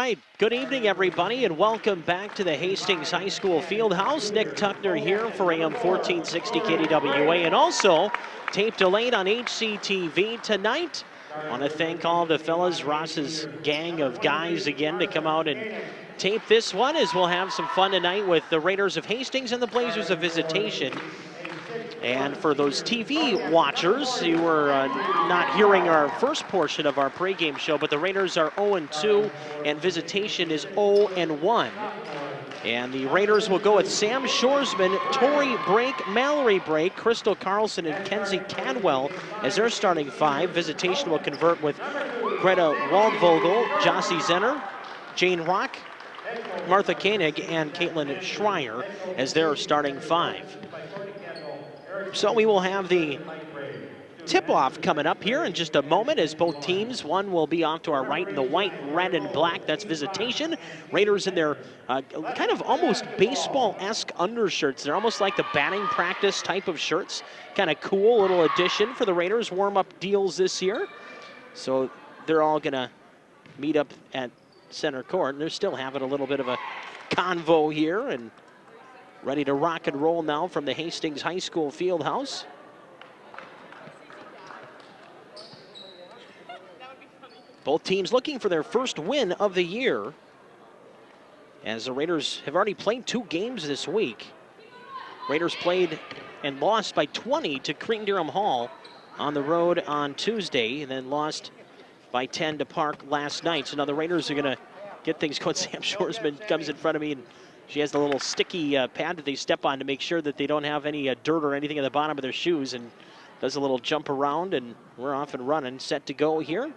right, good evening everybody and welcome back to the Hastings High School Fieldhouse. Nick Tuckner here for AM 1460 KDWA and also tape delayed on HCTV tonight. I want to thank all the fellas, Ross's gang of guys again to come out and tape this one as we'll have some fun tonight with the Raiders of Hastings and the Blazers of Visitation. And for those TV watchers, you were not hearing our first portion of our pregame show, but the Raiders are 0-2 and Visitation is 0-1. And the Raiders will go with Sam Shoresman, Tori Brake, Mallory Brake, Crystal Carlson, and Kenzie Cadwell as their starting five. Visitation will convert with Greta Waldvogel, Jossie Zenner, Jane Rock, Martha Koenig, and Caitlin Schreier as their starting five. So we will have the tip-off coming up here in just a moment as both teams, one will be off to our right in the white, red, and black. That's Visitation. Raiders in their kind of almost baseball-esque undershirts. They're almost like the batting practice type of shirts. Kind of cool little addition for the Raiders warm-up deals this year. So they're all going to meet up at center court, and they're still having a little bit of a convo here and ready to rock and roll now from the Hastings High School Fieldhouse. Both teams looking for their first win of the year, as the Raiders have already played 2 games this week. Raiders played and lost by 20 to Cretin-Derham Hall on the road on Tuesday, and then lost by 10 to Park last night. So now the Raiders are going to get things going. Sam Shoresman comes in front of me, and she has the little sticky pad that they step on to make sure that they don't have any dirt or anything at the bottom of their shoes, and does a little jump around, and we're off and running, set to go here.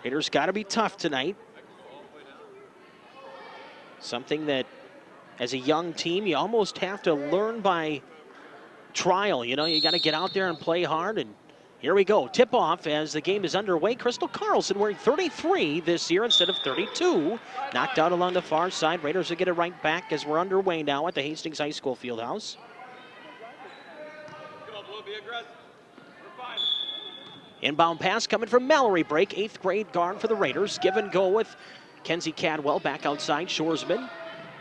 Raiders got to be tough tonight. Something that, as a young team, you almost have to learn by trial. You know, you got to get out there and play hard, and here we go. Tip-off as the game is underway. Crystal Carlson wearing 33 this year instead of 32. Knocked out along the far side. Raiders will get it right back as we're underway now at the Hastings High School Fieldhouse. Come on, Blue, be aggressive. We're fine. Inbound pass coming from Mallory Brake, 8th grade guard for the Raiders. Give and go with Kenzie Cadwell back outside. Shoresman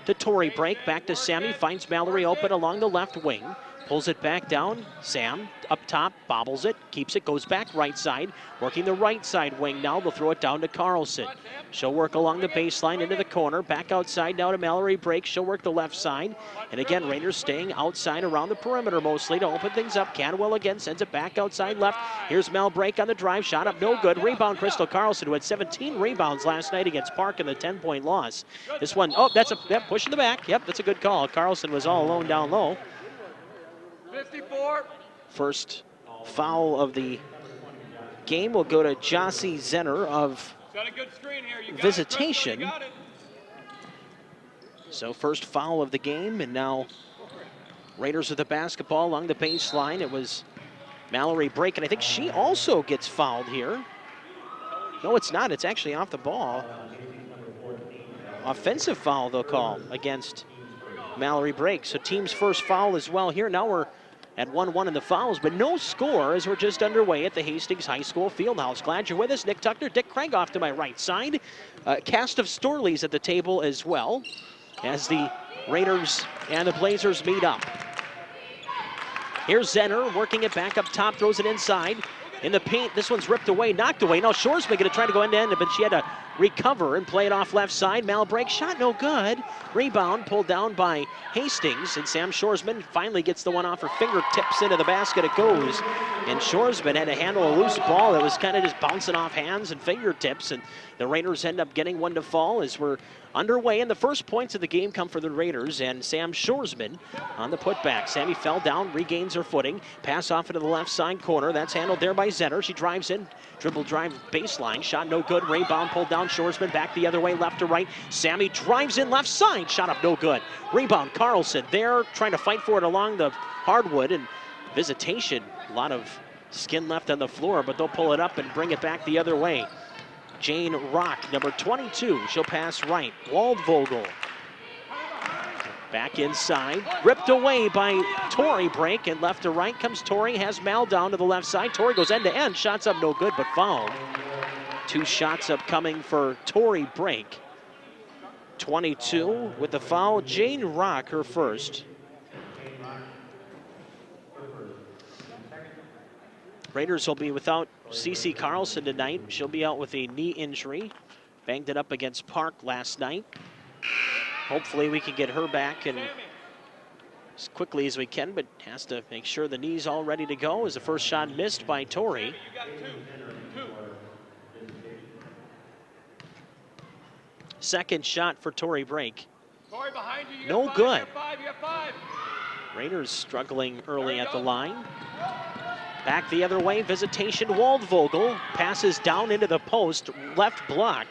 to Tori Brake, back to Sammy. Finds Mallory open along the left wing. Pulls it back down. Sam up top, bobbles it, keeps it, goes back right side. Working the right side wing now. They'll throw it down to Carlson. She'll work along the baseline into the corner. Back outside now to Mallory Brake. She'll work the left side. And again, Raiders staying outside around the perimeter mostly to open things up. Cadwell again sends it back outside left. Here's Mal Brake on the drive. Shot up, no good. Rebound, Crystal Carlson, who had 17 rebounds last night against Park in the 10-point loss. This one, oh, that's a push in the back. Yep, that's a good call. Carlson was all alone down low. 54. First foul of the game will go to Jossie Zenner of Visitation. So first foul of the game, and now Raiders with the basketball along the baseline. It was Mallory Brake, and I think she also gets fouled here. No, it's not. It's actually off the ball. Offensive foul they'll call against Mallory Brake. So team's first foul as well here. Now we're at 1-1 in the fouls, but no score as we're just underway at the Hastings High School Fieldhouse. Glad you're with us. Nick Tuckner, Dick Craig off to my right side. Cast of Storleys at the table as well as the Raiders and the Blazers meet up. Here's Zenner working it back up top, throws it inside. In the paint, this one's ripped away, knocked away. Now Shoresman going to try to go end-to-end, but she had to recover and play it off left side. Mal Brake, shot no good. Rebound pulled down by Hastings, and Sam Shoresman finally gets the one off her fingertips into the basket. It goes, and Shoresman had to handle a loose ball that was kind of just bouncing off hands and fingertips, and the Raiders end up getting one to fall as we're underway, and the first points of the game come for the Raiders, and Sam Shoresman on the putback. Sammy fell down, regains her footing, pass off into the left side corner. That's handled there by Zenner. She drives in, dribble drive baseline, shot no good. Rebound pulled down. Shoresman back the other way, left to right. Sammy drives in left side, shot up no good. Rebound, Carlson there, trying to fight for it along the hardwood, and Visitation, a lot of skin left on the floor, but they'll pull it up and bring it back the other way. Jane Rock, number 22, she'll pass right. Waldvogel Back inside, ripped away by Torrey Brake, and left to right comes Torrey, has Mal down to the left side. Torrey goes end to end, shots up no good, but fouled. 2 shots up coming for Torrey Brake. 22 with the foul, Jane Rock, her first. Raiders will be without Cece Carlson tonight. She'll be out with a knee injury. Banged it up against Park last night. Hopefully we can get her back and as quickly as we can, but has to make sure the knee's all ready to go as the first shot missed by Torrey. Second shot for Torrey Brake. No good. Raiders struggling early at the line. Back the other way, Visitation. Waldvogel passes down into the post, left block,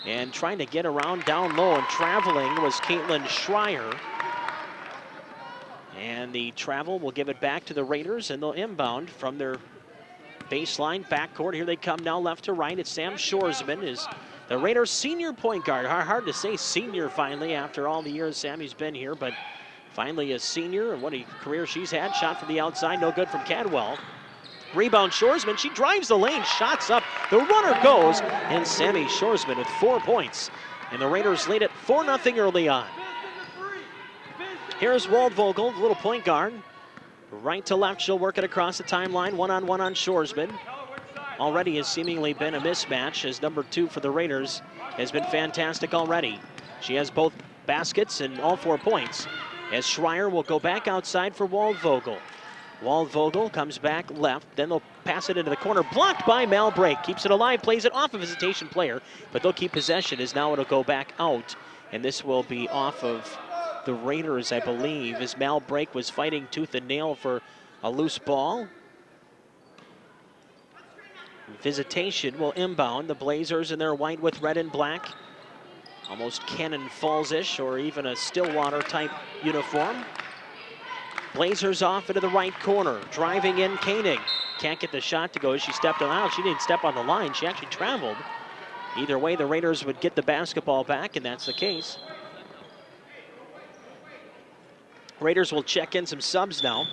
and trying to get around down low and traveling was Caitlin Schreier. And the travel will give it back to the Raiders, and they'll inbound from their baseline backcourt. Here they come now left to right. It's Sam Shoresman, is the Raiders' senior point guard. Hard to say senior finally after all the years Sammy's been here, but finally a senior, and what a career she's had. Shot from the outside, no good from Cadwell. Rebound Shoresman, she drives the lane, shots up, the runner goes, and Sammy Shoresman with 4 points. And the Raiders lead it 4-0 early on. Here's Waldvogel, the little point guard. Right to left, she'll work it across the timeline, one-on-one on Shoresman. Already has seemingly been a mismatch as number 2 for the Raiders has been fantastic already. She has both baskets and all 4 points. As Schreier will go back outside for Waldvogel. Waldvogel comes back left, then they'll pass it into the corner, blocked by Mal Brake. Keeps it alive, plays it off a Visitation player, but they'll keep possession as now it'll go back out. And this will be off of the Raiders, I believe, as Mal Brake was fighting tooth and nail for a loose ball. Visitation will inbound. The Blazers in their white with red and black. Almost Cannon Falls-ish or even a Stillwater type uniform. Blazers off into the right corner. Driving in Koenig. Can't get the shot to go. She stepped out. She didn't step on the line. She actually traveled. Either way, the Raiders would get the basketball back, and that's the case. Raiders will check in some subs now.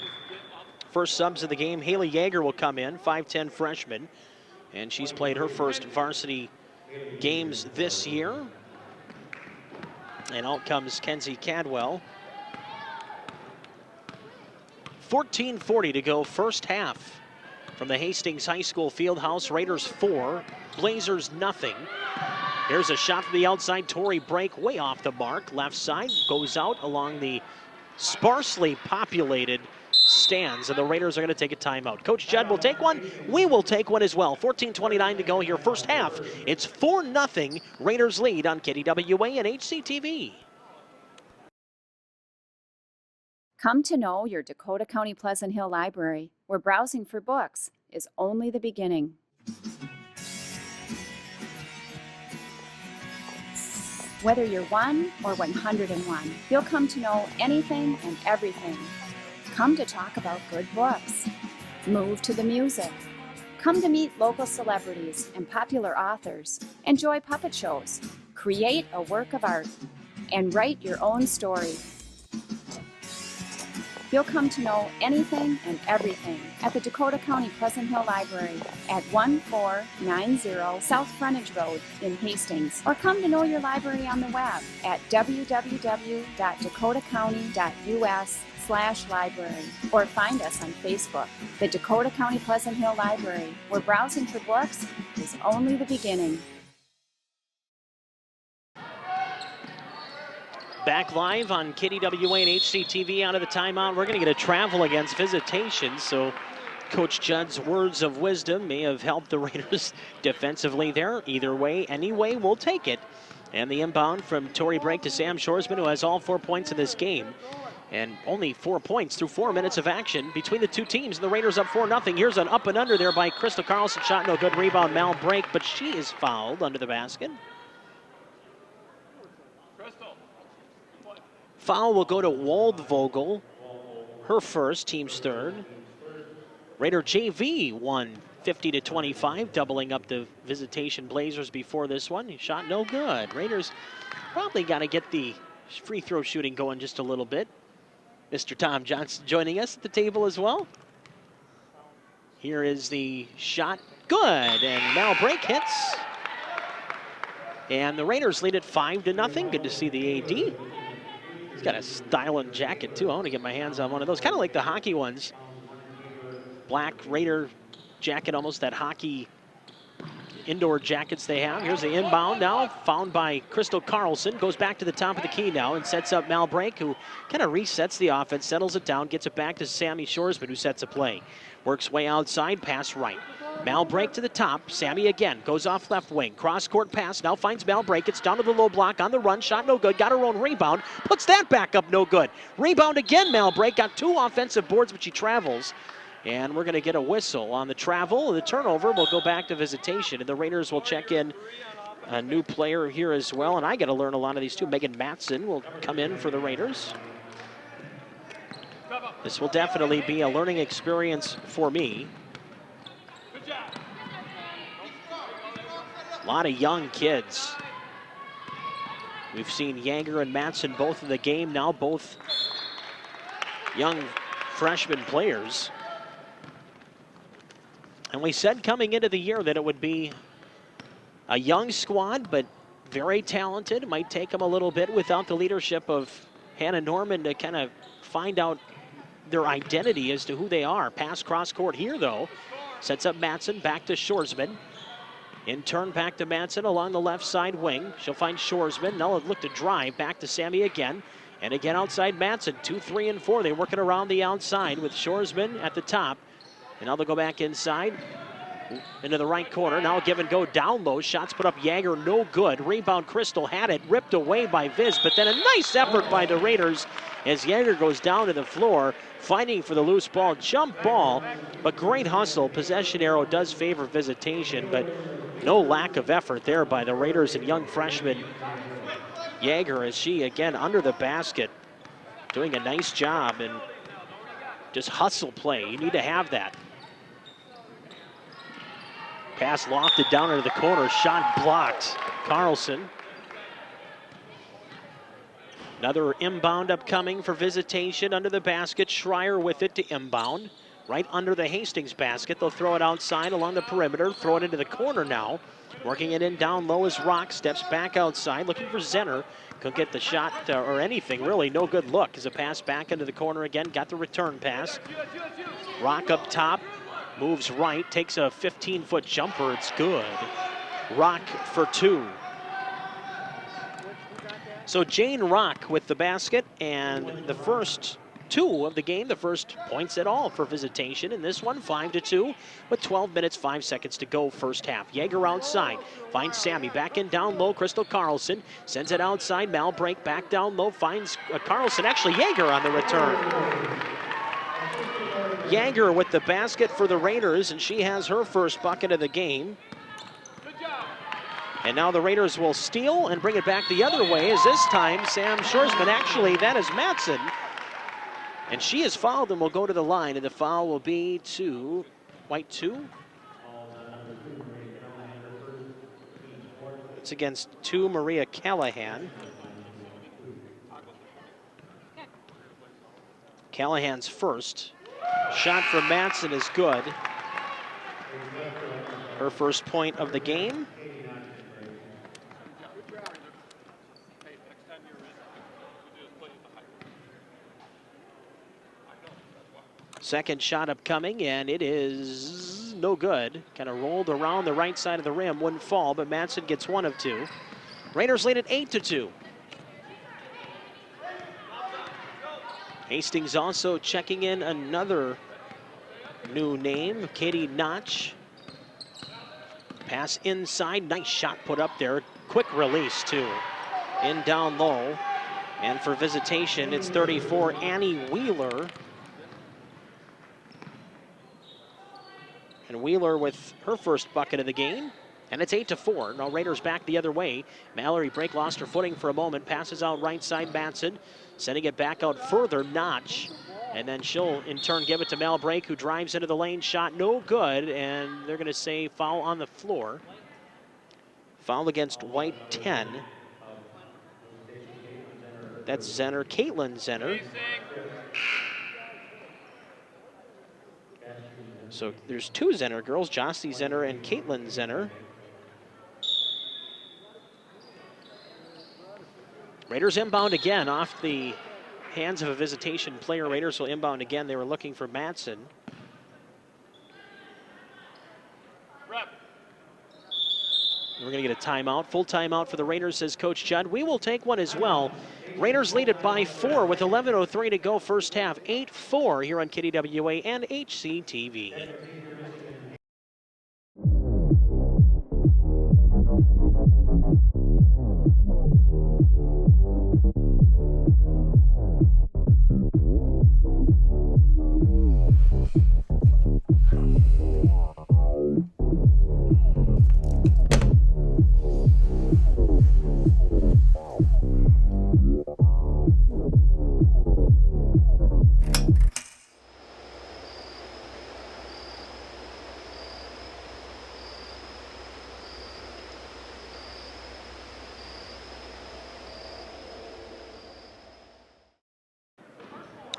First subs of the game, Haley Yeager will come in, 5'10" freshman. And she's played her first varsity games this year. And out comes Kenzie Cadwell. 14:40 to go, first half. From the Hastings High School Fieldhouse, Raiders 4, Blazers nothing. Here's a shot from the outside, Torrey Brake way off the mark. Left side, goes out along the sparsely populated stands, and the Raiders are going to take a timeout. Coach Judd will take one. We will take one as well. 14:29 to go here, first half. It's 4-0 Raiders lead on KDWA and HCTV. Come to know your Dakota County Pleasant Hill Library, where browsing for books is only the beginning. Whether you're 1 or 101, you'll come to know anything and everything. Come to talk about good books. Move to the music. Come to meet local celebrities and popular authors. Enjoy puppet shows. Create a work of art. And write your own story. You'll come to know anything and everything at the Dakota County Pleasant Hill Library at 1490 South Frontage Road in Hastings. Or come to know your library on the web at www.dakotacounty.us/library. Or find us on Facebook, the Dakota County Pleasant Hill Library, where browsing for books is only the beginning. Back live on KDWA and HCTV out of the timeout. We're going to get a travel against Visitation, so Coach Judd's words of wisdom may have helped the Raiders defensively there. Either way, anyway, we'll take it. And the inbound from Torrey Brake to Sam Shoresman, who has all 4 points in this game. And only 4 points through 4 minutes of action between the two teams. The Raiders up 4-0. Here's an up and under there by Crystal Carlson. Shot no good. Rebound Mal Brake, but she is fouled under the basket. Foul will go to Waldvogel, her first, team's third. Raider JV won 50-25, doubling up the Visitation Blazers before this one. He shot no good. Raiders probably got to get the free throw shooting going just a little bit. Mr. Tom Johnson joining us at the table as well. Here is the shot. Good, and Mal Break hits. And the Raiders lead it 5-0. Good to see the AD. He's got a styling jacket too. I want to get my hands on one of those, kind of like the hockey ones. Black Raider jacket, almost that hockey indoor jackets they have. Here's the inbound now, found by Crystal Carlson. Goes back to the top of the key now and sets up Mal Break, who kind of resets the offense, settles it down, gets it back to Sammy Shoresman, who sets a play. Works way outside, pass right. Mal Break to the top. Sammy again goes off left wing. Cross-court pass, now finds Mal Break. Gets down to the low block on the run. Shot no good. Got her own rebound. Puts that back up no good. Rebound again, Mal Break. Got 2 offensive boards, but she travels. And we're going to get a whistle on the travel. The turnover will go back to Visitation. And the Raiders will check in a new player here as well. And I got to learn a lot of these too. Megan Matson will come in for the Raiders. This will definitely be a learning experience for me. A lot of young kids. We've seen Yeager and Matson both in the game now, both young freshman players. And we said coming into the year that it would be a young squad, but very talented. It might take them a little bit without the leadership of Hannah Norman to kind of find out their identity as to who they are. Pass cross court here though. Sets up Matson, back to Shoresman. In turn, back to Matson along the left side wing. She'll find Shoresman. Now look to drive. Back to Sammy again. And again outside Matson. 2, 3, and 4. They're working around the outside with Shoresman at the top. And now they'll go back inside. Into the right corner. Now give and go down low. Shots put up Yeager. No good. Rebound Crystal had it. Ripped away by Viz. But then a nice effort by the Raiders as Yeager goes down to the floor. Fighting for the loose ball. Jump ball. But great hustle. Possession arrow does favor Visitation. But no lack of effort there by the Raiders and young freshman Yeager as she again under the basket. Doing a nice job and just hustle play. You need to have that. Pass lofted down into the corner. Shot blocked. Carlson. Another inbound upcoming for Visitation under the basket. Schreier with it to inbound. Right under the Hastings basket. They'll throw it outside along the perimeter. Throw it into the corner now. Working it in down low as Rock steps back outside. Looking for Zenner. Couldn't get the shot or anything really. No good look as a pass back into the corner again. Got the return pass. Rock up top. Moves right. Takes a 15-foot jumper. It's good. Rock for 2. So Jane Rock with the basket and the first 2 of the game, the first points at all for Visitation. In this one, 5-2 with 12 minutes, 5 seconds to go first half. Yeager outside, finds Sammy, back in down low, Crystal Carlson, sends it outside, Mal Break back down low, finds Carlson, actually Yeager on the return. Yeager with the basket for the Raiders, and she has her first bucket of the game. And now the Raiders will steal and bring it back the other way, as this time Sam Shoresman, actually that is Matson. And she has fouled and will go to the line, and the foul will be to White 2. It's against 2 Maria Callahan. Callahan's first. Shot from Matson is good. Her first point of the game. Second shot upcoming, and it is no good. Kind of rolled around the right side of the rim, wouldn't fall, but Matson gets 1 of 2. Raiders lead at 8-2. Hastings also checking in another new name, Katie Notch. Pass inside, nice shot put up there. Quick release too. In down low. And for Visitation, it's 34, Annie Wheeler. And Wheeler with her first bucket of the game. And it's 8-4. Now Raiders back the other way. Mallory Brake lost her footing for a moment. Passes out right side Matson. Sending it back out further, Notch. And then she'll in turn give it to Mal Brake, who drives into the lane. Shot no good. And they're going to say foul on the floor. Foul against White 10. That's Zenner, Caitlin Zenner. So there's two Zenner girls, Jossie Zenner and Caitlin Zenner. Raiders inbound again off the hands of a Visitation player. Raiders will inbound again. They were looking for Matson. We're going to get a timeout, full timeout for the Raiders, says Coach Judd. We will take one as well. Raiders lead it by 4 with 11:03 to go first half. 8-4 here on KDWA and HCTV.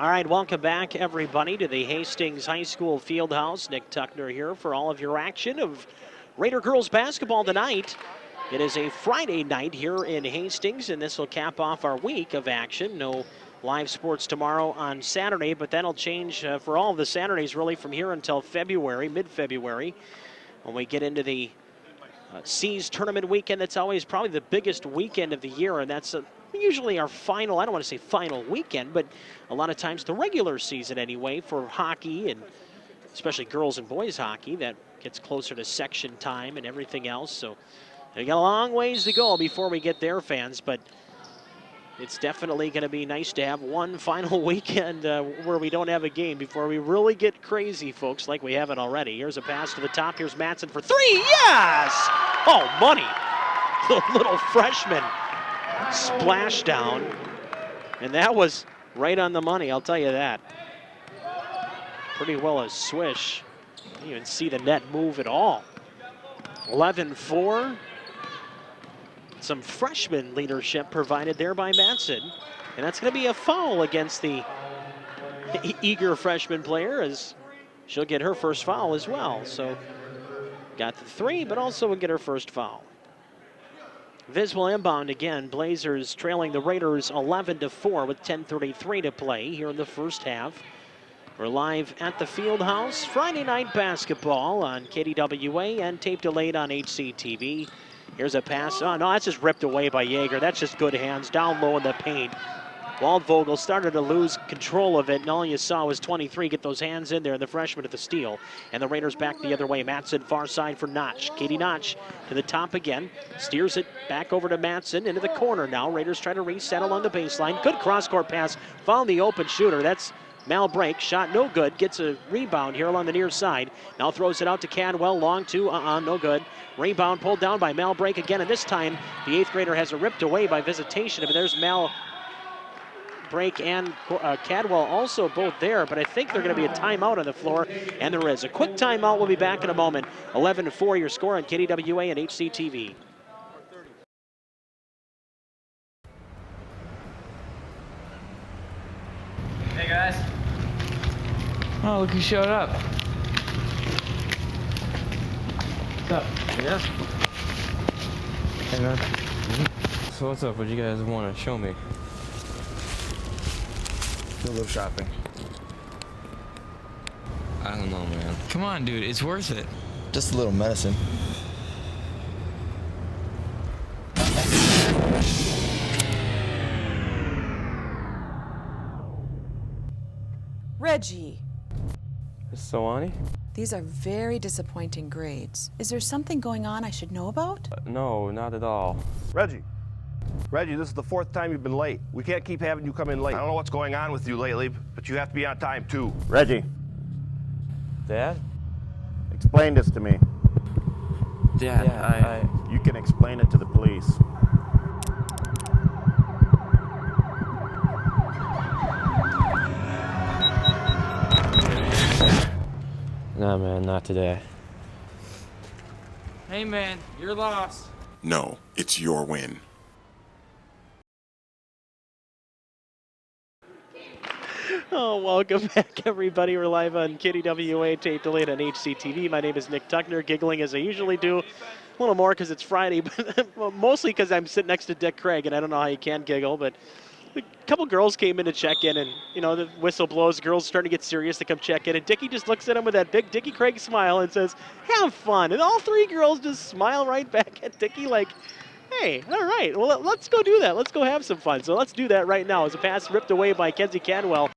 All right, welcome back, everybody, to the Hastings High School Fieldhouse. Nick Tuckner here for all of your action of Raider girls basketball tonight. It is a Friday night here in Hastings, and this will cap off our week of action. No live sports tomorrow on Saturday, but that'll change for all of the Saturdays really from here until February, mid-February, when we get into the C's tournament weekend. That's always probably the biggest weekend of the year, and that's usually our final, I don't want to say final weekend, but a lot of times the regular season anyway for hockey, and especially girls and boys hockey. That gets closer to section time and everything else. So we got a long ways to go before we get there, fans, but it's definitely going to be nice to have one final weekend where we don't have a game before we really get crazy, folks, like we haven't already. Here's a pass to the top. Here's Matson for 3. Yes! Oh, money. The little freshman splashdown, and that was right on the money, I'll tell you that. Pretty well a swish. Didn't even see the net move at all. 11-4. Some freshman leadership provided there by Matson, and that's going to be a foul against the eager freshman player, as she'll get her first foul as well. So got the 3, but also will get her first foul. Viz will inbound again. Blazers trailing the Raiders 11-4 with 10:33 to play here in the first half. We're live at the Fieldhouse. Friday night basketball on KDWA and tape delayed on HCTV. Here's a pass. Oh, no, that's just ripped away by Yeager. That's just good hands down low in the paint. Waldvogel started to lose control of it, and all you saw was 23 get those hands in there, and the freshman at the steal. And the Raiders back the other way. Matson far side for Notch. Katie Notch to the top again. Steers it back over to Matson into the corner now. Raiders try to reset along the baseline. Good cross-court pass. Found the open shooter. That's Mal Brake. Shot no good. Gets a rebound here along the near side. Now throws it out to Cadwell. Long two. No good. Rebound pulled down by Mal Brake again. And this time the 8th grader has it ripped away by Visitation. But there's Mal Brake and Cadwell also both there, but I think they're going to be a timeout on the floor, and there is. A quick timeout. We'll be back in a moment. 11-4 your score on KDWA and HCTV. Hey guys. Oh, look who showed up. What's up? Yeah. Hey man. So what's up? What do you guys want to show me? Do a little shopping. I don't know, man. Come on, dude. It's worth it. Just a little medicine. Reggie, Miss Sawani? these are very disappointing grades. Is there something going on I should know about? No, not at all. Reggie, this is the 4th time you've been late. We can't keep having you come in late. I don't know what's going on with you lately, but you have to be on time too. Reggie, Dad? explain this to me. Dad, You can explain it to the police. Nah, man, not today. Hey, man, you're lost. No, it's your win. Oh, welcome back, everybody. We're live on KDWA, tape delayed on HCTV. My name is Nick Tuckner, giggling as I usually do. A little more because it's Friday, but well, mostly because I'm sitting next to Dick Craig, and I don't know how you can giggle, but a couple girls came in to check in, and, you know, the whistle blows. Girls starting to get serious to come check in, and Dickie just looks at him with that big Dickie Craig smile and says, have fun. And all three girls just smile right back at Dickie like, hey, all right, well, let's go do that. Let's go have some fun. So let's do that right now as a pass ripped away by Kenzie Cadwell.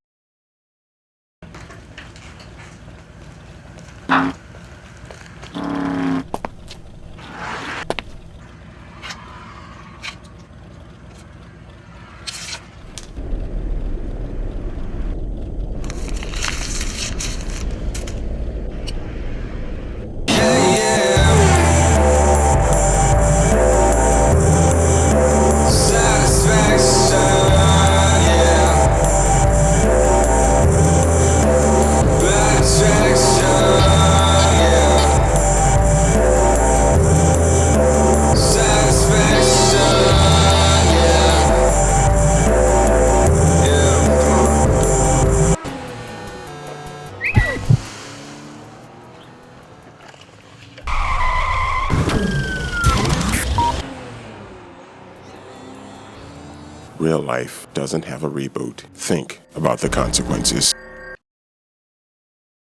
Real life doesn't have a reboot. Think about the consequences.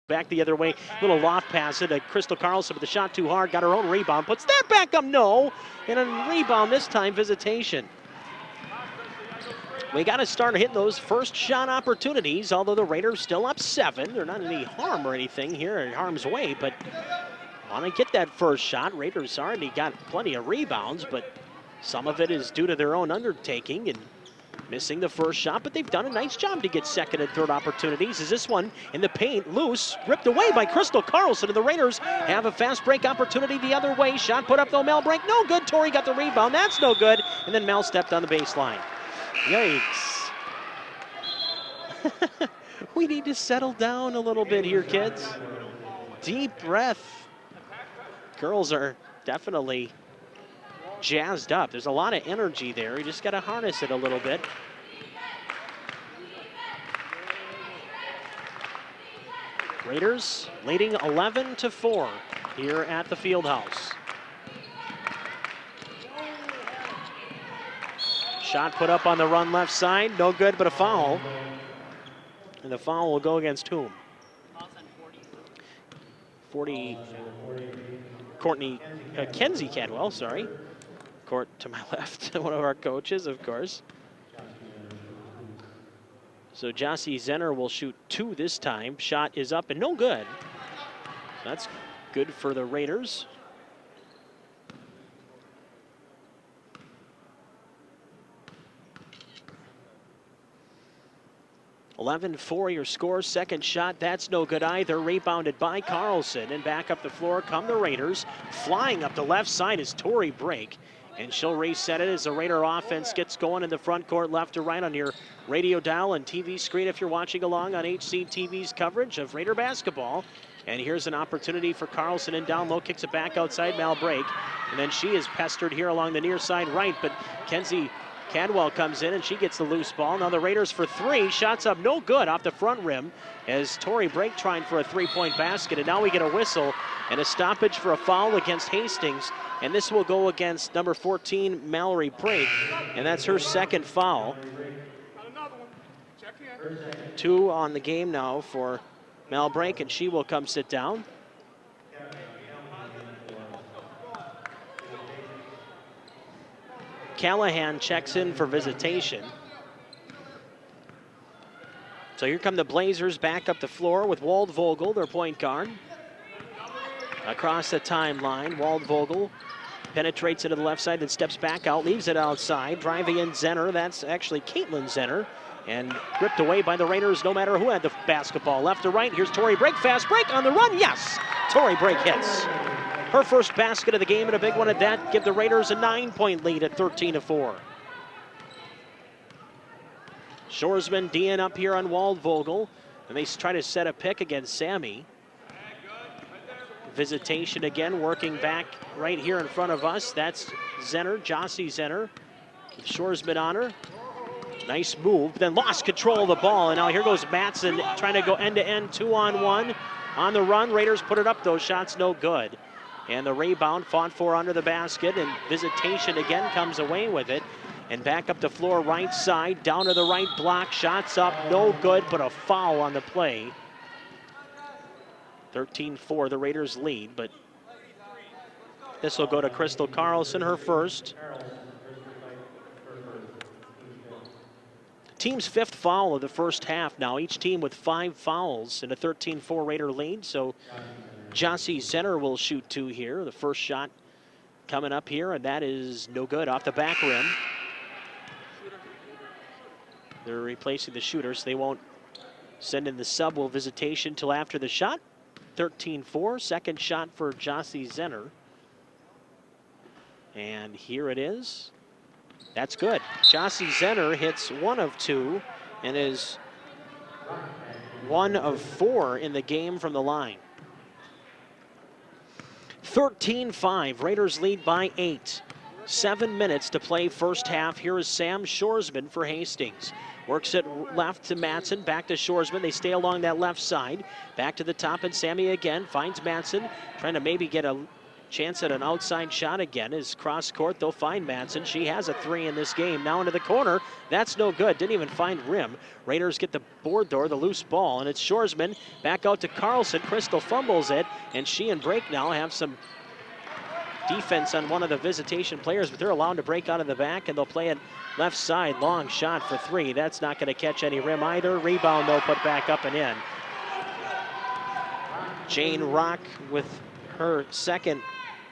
Back the other way, little loft pass it. Crystal Carlson with the shot too hard, got her own rebound, puts that back up, no. And a rebound this time, Visitation. We got to start hitting those first shot opportunities, although the Raiders still up 7. They're not in any harm or anything here in harm's way, but want to get that first shot. Raiders already got plenty of rebounds, but some of it is due to their own undertaking and missing the first shot, but they've done a nice job to get second and third opportunities. As this one in the paint, loose, ripped away by Crystal Carlson, and the Raiders have a fast break opportunity the other way. Shot put up though, Mel break, no good. Tori got the rebound, that's no good. And then Mel stepped on the baseline. Yikes. We need to settle down a little bit here, kids. Deep breath. Girls are definitely jazzed up. There's a lot of energy there. You just got to harness it a little bit. Raiders leading 11-4 here at the Fieldhouse. Shot put up on the run left side, no good, but a foul. And the foul will go against whom? 40. Kenzie Cadwell, sorry. Court to my left, one of our coaches, of course. So Jossie Zenner will shoot 2 this time. Shot is up and no good. That's good for the Raiders. (11-4) your score. Second shot, that's no good either. Rebounded by Carlson, and back up the floor come the Raiders. Flying up the left side is Tori Brake, and she'll reset it as the Raider offense gets going in the front court, left to right on your radio dial and TV screen if you're watching along on HCTV's coverage of Raider basketball. And here's an opportunity for Carlson, and down low, kicks it back outside, Mal Brake. And then she is pestered here along the near side right, but Kenzie Cadwell comes in and she gets the loose ball. Now the Raiders for 3, shots up no good off the front rim as Tori Brake trying for a 3-point basket. And now we get a whistle and a stoppage for a foul against Hastings. And this will go against number 14, Mallory Brake. And that's her second foul. 2 on the game now for Mal Brake, and she will come sit down. Callahan checks in for Visitation. So here come the Blazers back up the floor with Waldvogel, their point guard. Across the timeline, Waldvogel penetrates it to the left side, then steps back out, leaves it outside. Driving in Zenner, that's actually Caitlin Zenner. And ripped away by the Raiders no matter who had the basketball. Left to right, here's Tori Brake, fast break on the run, yes! Tori Brake hits. Her first basket of the game, and a big one at that. Give the Raiders a 9-point lead at 13-4. Shoresman Dean up here on Waldvogel, and they try to set a pick against Sammy. Visitation again, working back right here in front of us. That's Zenner, Jossie Zenner. Shoresman on her. Nice move, then lost control of the ball, and now here goes Matson trying to go end-to-end 2-on-1. On the run, Raiders put it up, those shots no good. And the rebound fought for under the basket, and Visitation again comes away with it. And back up the floor, right side, down to the right block, shots up, no good, but a foul on the play. 13-4, the Raiders lead, but this will go to Crystal Carlson, her first. Team's 5th foul of the first half now, each team with 5 fouls in a 13-4 Raider lead. So Jossie Zenner will shoot 2 here. The first shot coming up here, and that is no good, off the back rim. They're replacing the shooters. They won't send in the sub. Will Visitation till after the shot. 13-4, second shot for Jossie Zenner. And here it is. That's good. Jossie Zenner hits 1 of 2 and is 1 of 4 in the game from the line. 13-5, Raiders lead by 8. 7 minutes to play first half. Here is Sam Shoresman for Hastings. Works it left to Matson, back to Shoresman. They stay along that left side. Back to the top, and Sammy again finds Matson, trying to maybe get a chance at an outside shot again. Is cross court, they'll find Matson. She has a 3 in this game. Now into the corner, that's no good. Didn't even find rim. Raiders get the board door, the loose ball, and it's Shoresman back out to Carlson. Crystal fumbles it, and she and Break now have some defense on one of the Visitation players, but they're allowed to break out of the back, and they'll play it left side. Long shot for 3. That's not going to catch any rim either. Rebound, though, put back up and in. Jane Rock with her second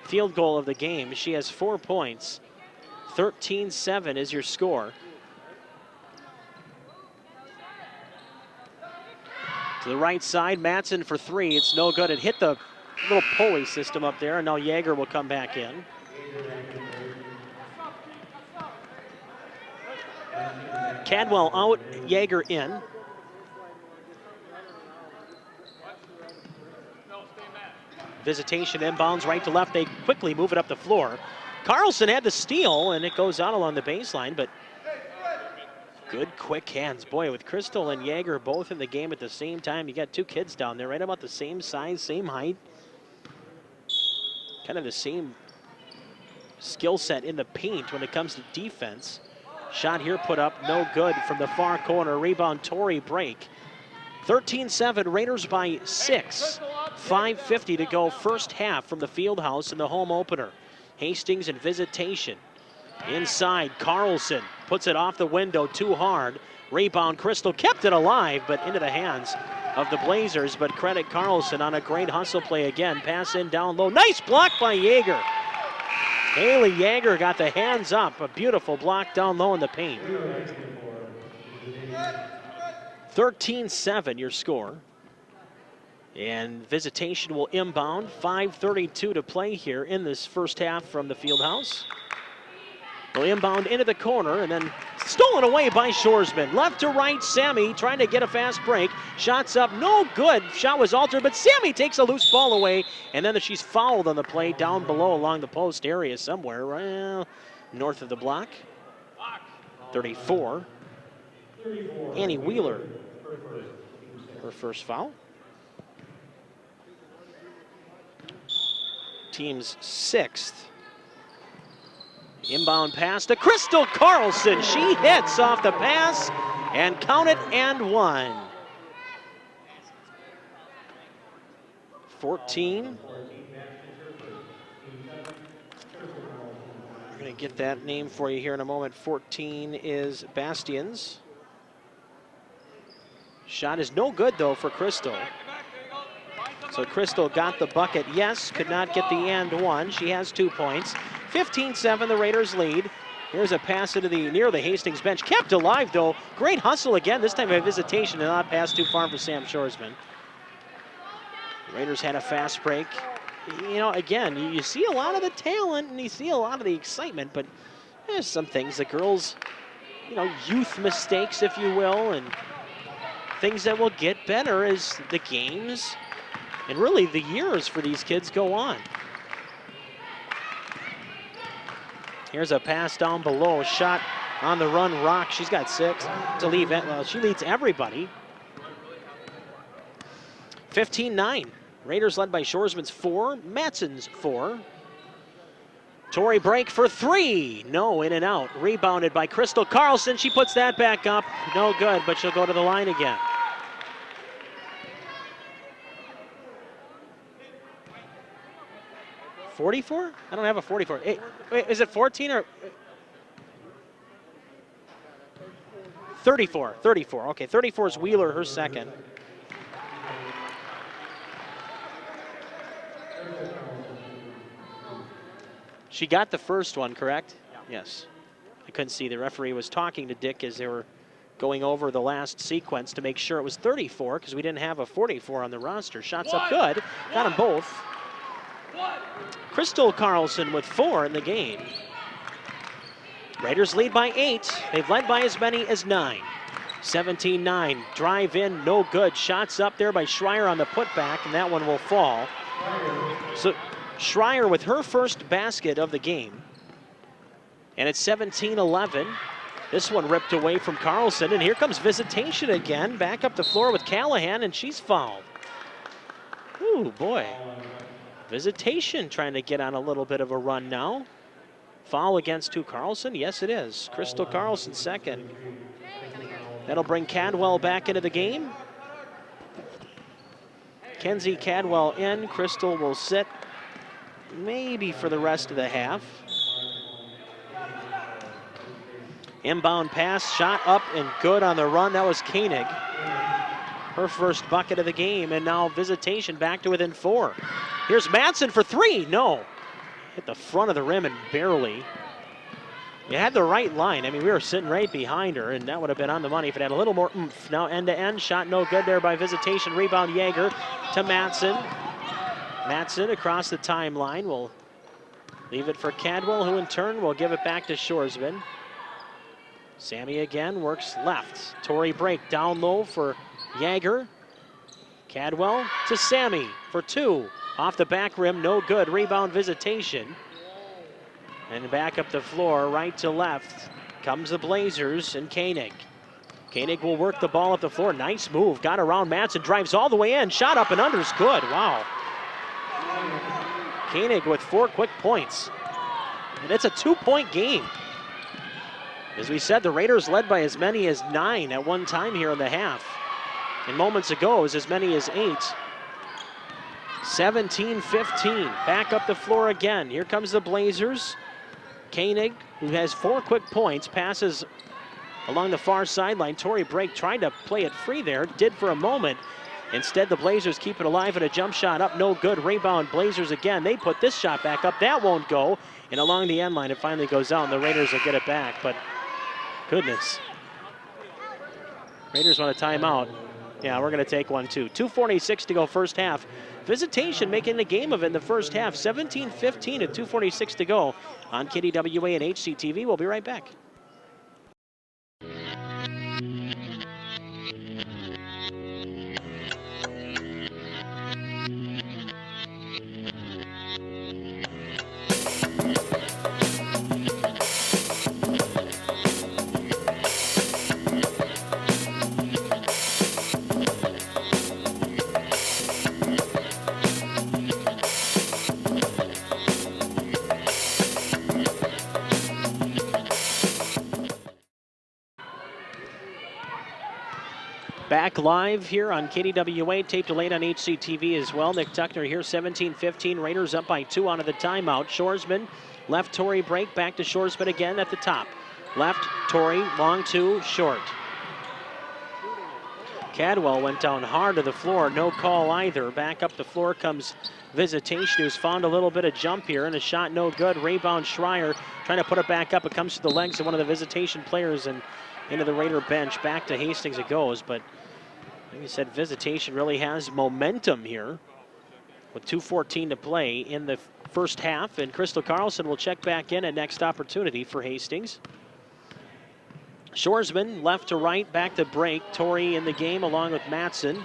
field goal of the game. She has 4 points. 13-7 is your score. To the right side, Matson for 3. It's no good. It hit the little pulley system up there, and now Yeager will come back in. Cadwell out, Yeager in. Visitation inbounds right to left. They quickly move it up the floor. Carlson had the steal, and it goes out along the baseline, but good quick hands. Boy, with Crystal and Yeager both in the game at the same time, you got 2 kids down there, right about the same size, same height. Kind of the same skill set in the paint when it comes to defense. Shot here put up, no good from the far corner. Rebound, Torrey Break. 13-7, Raiders by 6. 5:50 to go first half from the field house in the home opener. Hastings and Visitation. Inside, Carlson puts it off the window too hard. Rebound, Crystal kept it alive, but into the hands of the Blazers. But credit Carlson on a great hustle play again. Pass in down low. Nice block by Yeager. Haley Yeager got the hands up. A beautiful block down low in the paint. 13-7 your score. And Visitation will inbound. 5:32 to play here in this first half from the field house. They'll inbound into the corner and then stolen away by Shoresman. Left to right, Sammy trying to get a fast break. Shots up, no good. Shot was altered, but Sammy takes a loose ball away, and then she's fouled on the play down below along the post area somewhere, well, north of the block. 34. Annie Wheeler, her first foul. Team's 6th. Inbound pass to Crystal Carlson. She hits off the pass and count it and 1. 14. We're going to get that name for you here in a moment. 14 is Bastions. Shot is no good though for Crystal. So Crystal got the bucket, yes, could not get the and 1. She has 2 points. 15-7, the Raiders lead. Here's a pass into near the Hastings bench. Kept alive, though. Great hustle again, this time by Visitation, and not pass too far for Sam Shoresman. The Raiders had a fast break. You know, again, you see a lot of the talent, and you see a lot of the excitement, but there's some things the girls, you know, youth mistakes, if you will, and things that will get better as the games and really the years for these kids go on. Here's a pass down below. Shot On the run, Rock, she's got 6 to leave. Well, she leads everybody. 15-9. Raiders led by Shoresman's 4, Matson's 4. Tori break for 3. No, in and out. Rebounded by Crystal Carlson. She puts that back up. No good, but she'll go to the line again. .44? I don't have a 44. Hey, wait, is it 14 or 34? 34. Okay, 34 is Wheeler, her second. She got the first one, correct? Yeah. Yes. I couldn't see. The referee was talking to Dick as they were going over the last sequence to make sure it was 34 because we didn't have a 44 on the roster. Shots up good. Got them both. Crystal Carlson with 4 in the game. Raiders lead by 8. They've led by as many as 9. 17-9. Drive in, no good. Shots up there by Schreier on the putback, and that one will fall. So Schreier with her first basket of the game. And it's 17-11. This one ripped away from Carlson, and here comes Visitation again. Back up the floor with Callahan, and she's fouled. Ooh, boy. Visitation trying to get on a little bit of a run now. Foul against who, Carlson? Yes, it is. Crystal Carlson second. That'll bring Cadwell back into the game. Kenzie Cadwell in. Crystal will sit maybe for the rest of the half. Inbound pass, shot up and good on the run. That was Koenig. Her first bucket of the game, and now Visitation back to within 4. Here's Matson for 3. No. Hit the front of the rim and barely. You had the right line. I mean, we were sitting right behind her, and that would have been on the money if it had a little more oomph. Now end-to-end, shot no good there by Visitation. Rebound Yeager to Matson. Matson across the timeline will leave it for Cadwell, who in turn will give it back to Shoresman. Sammy again works left. Tori break down low for Yeager. Cadwell to Sammy for 2. Off the back rim, no good. Rebound Visitation. And back up the floor, right to left, comes the Blazers and Koenig. Koenig will work the ball up the floor. Nice move. Got around Matson, drives all the way in. Shot up and under is good. Wow. Koenig with 4 quick points. And it's a 2-point game. As we said, the Raiders led by as many as 9 at one time here in the half. And moments ago, it was as many as 8. 17-15. Back up the floor again. Here comes the Blazers. Koenig, who has 4 quick points, passes along the far sideline. Tori Brake tried to play it free there, did for a moment. Instead, the Blazers keep it alive and a jump shot up, no good. Rebound, Blazers again. They put this shot back up. That won't go. And along the end line, it finally goes out, and the Raiders will get it back. But goodness. Raiders want a timeout. Yeah, we're going to take one too. 2:46 to go first half. Visitation making a game of it in the first half. 17-15 at 2:46 to go on KDWA and HCTV. We'll be right back. Back live here on KDWA, tape delayed on HCTV as well. Nick Tuckner here, 17-15. Raiders up by 2 out of the timeout. Shoresman, left Tori break, back to Shoresman again at the top. Left, Tori, long 2, short. Cadwell went down hard to the floor, no call either. Back up the floor comes Visitation, who's found a little bit of jump here, and a shot no good. Rebound Schreier trying to put it back up. It comes to the legs of one of the Visitation players and into the Raider bench. Back to Hastings it goes, but like I said, Visitation really has momentum here with 2:14 to play in the first half, and Crystal Carlson will check back in at next opportunity for Hastings. Shoresman left to right, back to break. Tori in the game along with Matson.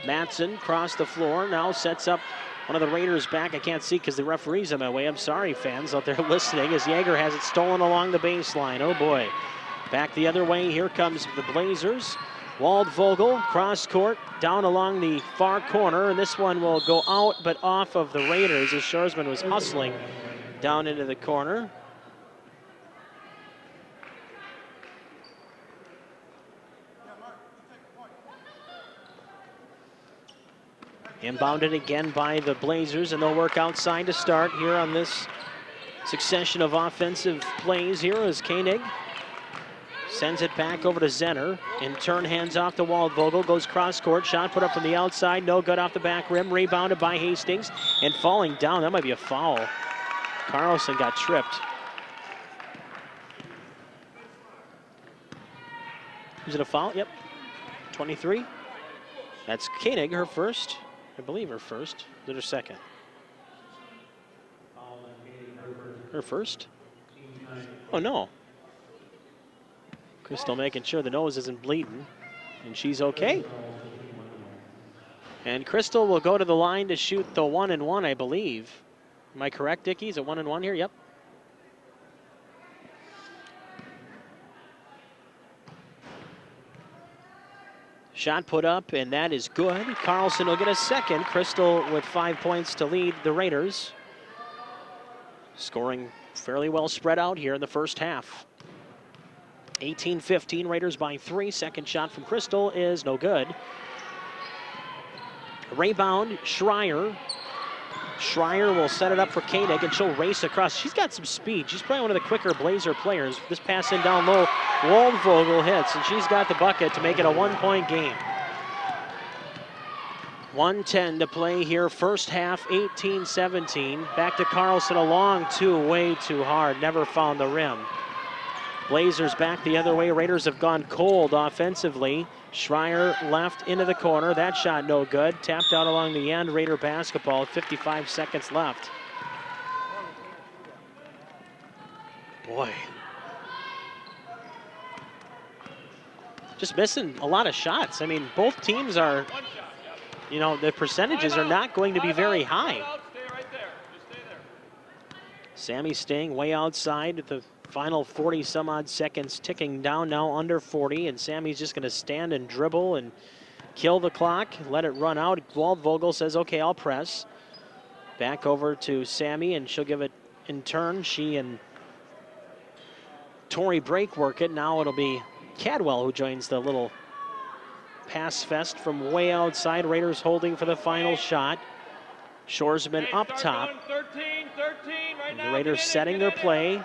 Matson crossed the floor, now sets up one of the Raiders back. I can't see because the referee's in my way. I'm sorry, fans out there listening, as Yeager has it stolen along the baseline. Oh boy. Back the other way, here comes the Blazers. Waldvogel, cross court, down along the far corner, and this one will go out but off of the Raiders as Shorsman was hustling down into the corner. Inbounded again by the Blazers, and they'll work outside to start here on this succession of offensive plays here as Koenig sends it back over to Zenner. In turn, hands off to Waldvogel, goes cross court, shot put up from the outside, no good off the back rim, rebounded by Hastings, and falling down, that might be a foul. Carlson got tripped. Is it a foul? Yep. 23. That's Koenig, her first. I believe her first. Is it her second? Her first? Oh, no. Crystal making sure the nose isn't bleeding, and she's okay. And Crystal will go to the line to shoot the 1-and-1, I believe. Am I correct, Dickie? Is it 1-and-1 here? Yep. Shot put up, and that is good. Carlson will get a second. Crystal with 5 points to lead the Raiders. Scoring fairly well spread out here in the first half. 18-15, Raiders by 3. Second shot from Crystal is no good. Rebound, Schreier. Schreier will set it up for Koenig, and she'll race across. She's got some speed. She's probably one of the quicker Blazer players. This pass in down low, Waldvogel hits, and she's got the bucket to make it a 1-point game. 1:10 to play here, first half, 18-17. Back to Carlson, a long two, way too hard, never found the rim. Blazers back the other way. Raiders have gone cold offensively. Schreier left into the corner. That shot no good. Tapped out along the end. Raider basketball, 55 seconds left. Boy. Just missing a lot of shots. I mean, both teams are, you know, the percentages are not going to be very high. Sammy staying way outside at the final 40 some odd seconds, ticking down now under 40, and Sammy's just going to stand and dribble and kill the clock, let it run out. Waldvogel says, okay, I'll press. Back over to Sammy, and she'll give it in turn. She and Tori Brake work it. Now it'll be Cadwell who joins the little pass fest from way outside. Raiders holding for the final shot. Shorsman up top. And the Raiders setting their play.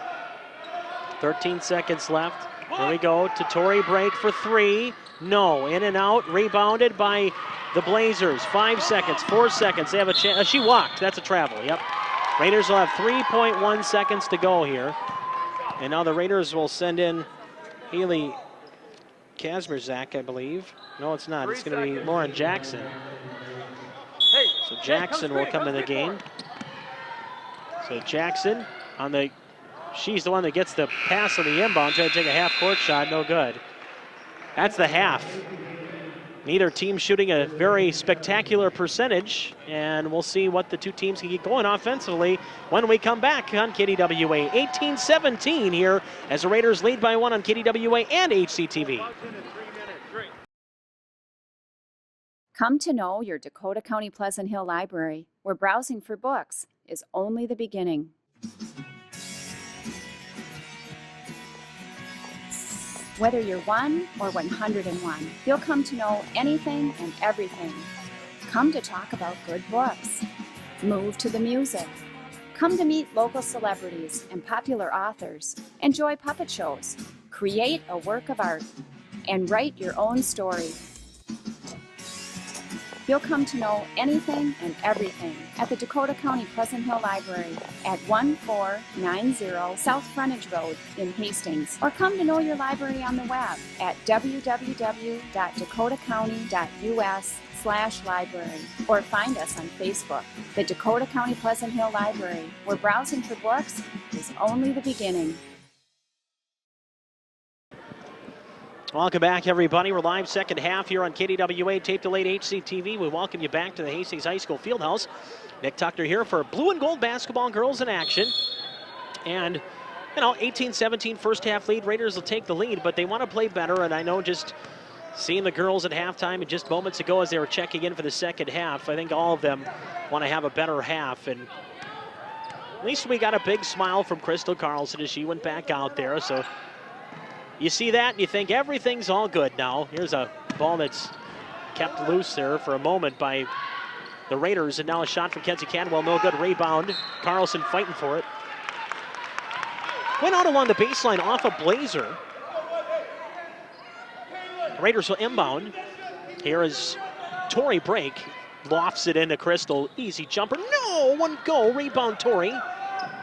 13 seconds left. Here we go to Tori Brake for three. No, in and out, rebounded by the Blazers. 5 seconds, 4 seconds. They have a chance. She walked. That's a travel. Yep. Raiders will have 3.1 seconds to go here. And now the Raiders will send in Haley Kazmierzak, I believe. No, it's not. It's going to be Lauren Jackson. So Jackson will come in the game. So Jackson on the, she's the one that gets the pass on the inbound, trying to take a half-court shot, no good. That's the half. Neither team shooting a very spectacular percentage, and we'll see what the two teams can get going offensively when we come back on KDWA. 18-17 here as the Raiders lead by 1 on KDWA and HCTV. Come to know your Dakota County Pleasant Hill Library, where browsing for books is only the beginning. Whether you're 1 or 101, you'll come to know anything and everything. Come to talk about good books. Move to the music. Come to meet local celebrities and popular authors. Enjoy puppet shows. Create a work of art. And write your own story. You'll come to know anything and everything at the Dakota County Pleasant Hill Library at 1490 South Frontage Road in Hastings. Or come to know your library on the web at www.dakotacounty.us/library. Or find us on Facebook, the Dakota County Pleasant Hill Library, where browsing for books is only the beginning. Welcome back, everybody. We're live second half here on KDWA, tape delayed HCTV. We welcome you back to the Hastings High School Fieldhouse. Nick Tuckner here for blue and gold basketball girls in action. And 18-17 first half lead. Raiders will take the lead, but they want to play better, and I know just seeing the girls at halftime and just moments ago as they were checking in for the second half, I think all of them want to have a better half, and at least we got a big smile from Crystal Carlson as she went back out there. So you see that and you think everything's all good now. Here's a ball that's kept loose there for a moment by the Raiders, and now a shot from Kenzie Cadwell. No good. Rebound. Carlson fighting for it. Went out along the baseline off a Blazer. Raiders will inbound. Here is Tori Brake. Lofts it into Crystal. Easy jumper. No, one go. Rebound Tori.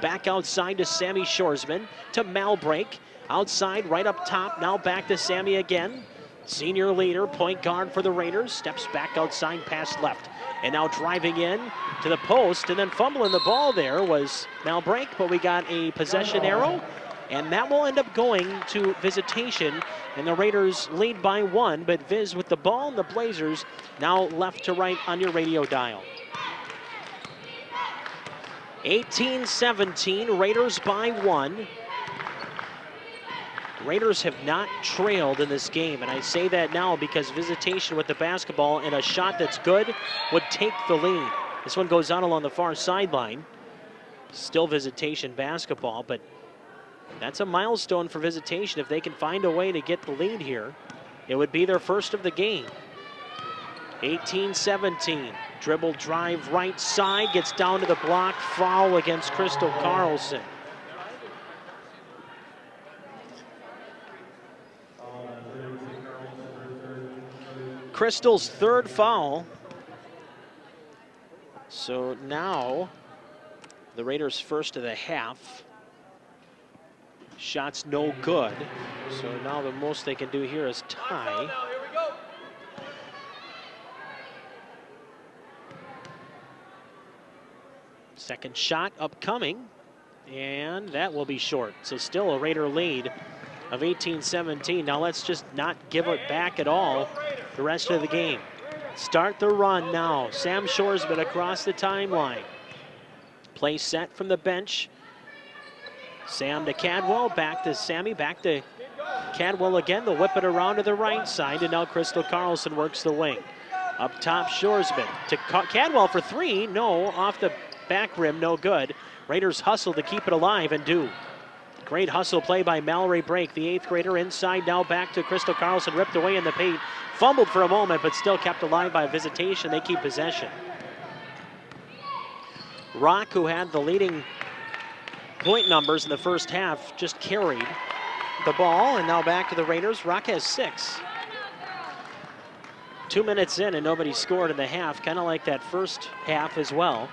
Back outside to Sammy Shoresman. To Mal Brake. Outside, right up top. Now back to Sammy again. Senior leader, point guard for the Raiders. Steps back outside, pass left. And now driving in to the post, and then fumbling the ball there was Mal Brake, but we got a possession arrow, and that will end up going to Visitation, and the Raiders lead by 1, but Viz with the ball, and the Blazers now left to right on your radio dial. 18-17, Raiders by 1. Raiders have not trailed in this game, and I say that now because Visitation with the basketball and a shot that's good would take the lead. This one goes out along the far sideline. Still Visitation basketball, but that's a milestone for Visitation. If they can find a way to get the lead here, it would be their first of the game. 18-17, dribble drive right side, gets down to the block, foul against Crystal Carlson. Crystal's third foul. So now the Raiders first of the half. Shots no good. So now the most they can do here is tie. Second shot upcoming, and that will be short. So still a Raider lead of 18-17. Now let's just not give it back at all the rest of the game. Start the run now. Sam Shoresman across the timeline. Play set from the bench. Sam to Cadwell, back to Sammy, back to Cadwell again. They'll whip it around to the right side, and now Crystal Carlson works the wing. Up top, Shoresman to Cadwell for 3. No, off the back rim, no good. Raiders hustle to keep it alive and do. Great hustle play by Mallory Brake, the 8th grader. Inside now back to Crystal Carlson, ripped away in the paint. Fumbled for a moment, but still kept alive by Visitation. They keep possession. Rock, who had the leading point numbers in the first half, just carried the ball, and now back to the Raiders. Rock has 6. 2 minutes in and nobody scored in the half, kind of like that first half as well.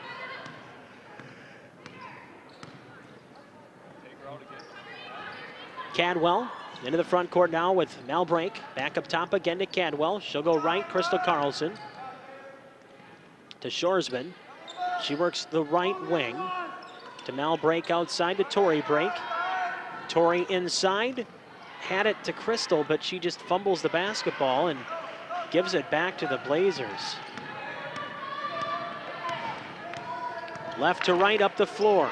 Cadwell into the front court now with Mal Brake. Back up top again to Cadwell. She'll go right, Crystal Carlson. To Shoresman. She works the right wing. To Mal Brake outside to Tori Brake. Tori inside. Had it to Crystal, but she just fumbles the basketball and gives it back to the Blazers. Left to right up the floor.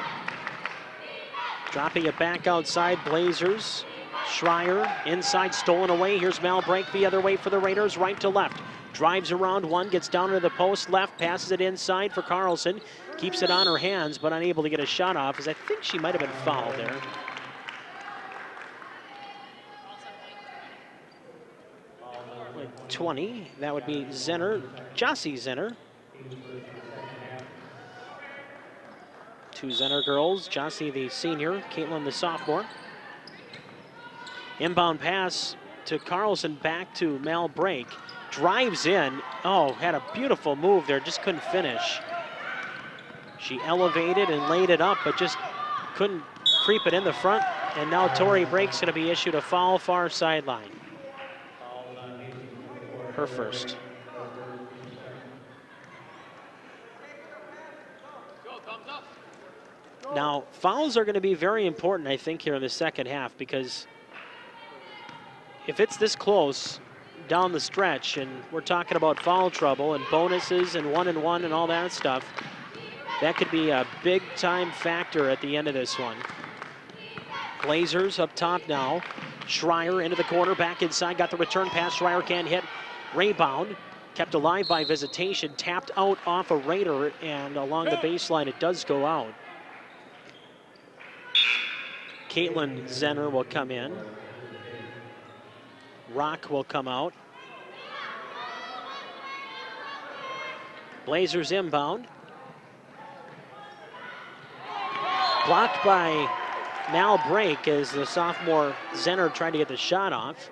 Dropping it back outside, Blazers. Schreier inside, stolen away. Here's Mal Brake the other way for the Raiders, right to left. Drives around one, gets down into the post left, passes it inside for Carlson. Keeps it on her hands, but unable to get a shot off, as I think she might have been fouled there. With 20, that would be Zenner, Jossie Zenner. 2 Zenner girls, Jossie the senior, Caitlin the sophomore. Inbound pass to Carlson, back to Mal Brake. Drives in, had a beautiful move there, just couldn't finish. She elevated and laid it up, but just couldn't creep it in the front. And now Tori Brake's gonna be issued a foul far sideline. Her first. Now, fouls are going to be very important, I think, here in the second half, because if it's this close down the stretch, and we're talking about foul trouble and bonuses and 1-and-1 and all that stuff, that could be a big-time factor at the end of this one. Blazers up top now. Schreier into the corner, back inside, got the return pass. Schreier can't hit. Rebound, kept alive by Visitation, tapped out off a Raider, and along the baseline it does go out. Caitlin Zenner will come in. Rock will come out. Blazers inbound. Blocked by Mal Brake as the sophomore Zenner tried to get the shot off.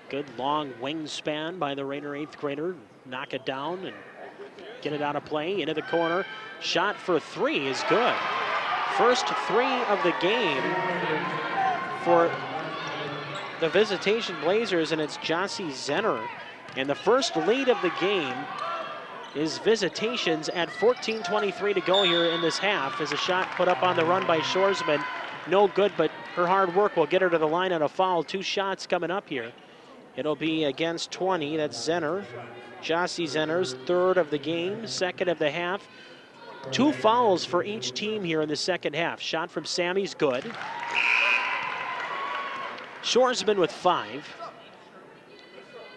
Good long wingspan by the Raider 8th grader. Knock it down and get it out of play. Into the corner. Shot for three is good. First three of the game for the Visitation Blazers, and it's Jossie Zenner. And the first lead of the game is Visitation's at 14:23 to go here in this half, as a shot put up on the run by Shoresman. No good, but her hard work will get her to the line on a foul. 2 shots coming up here. It'll be against 20. That's Zenner. Jossie Zenner's third of the game, second of the half. 2 fouls for each team here in the second half. Shot from Sammy's good. Shoresman with 5.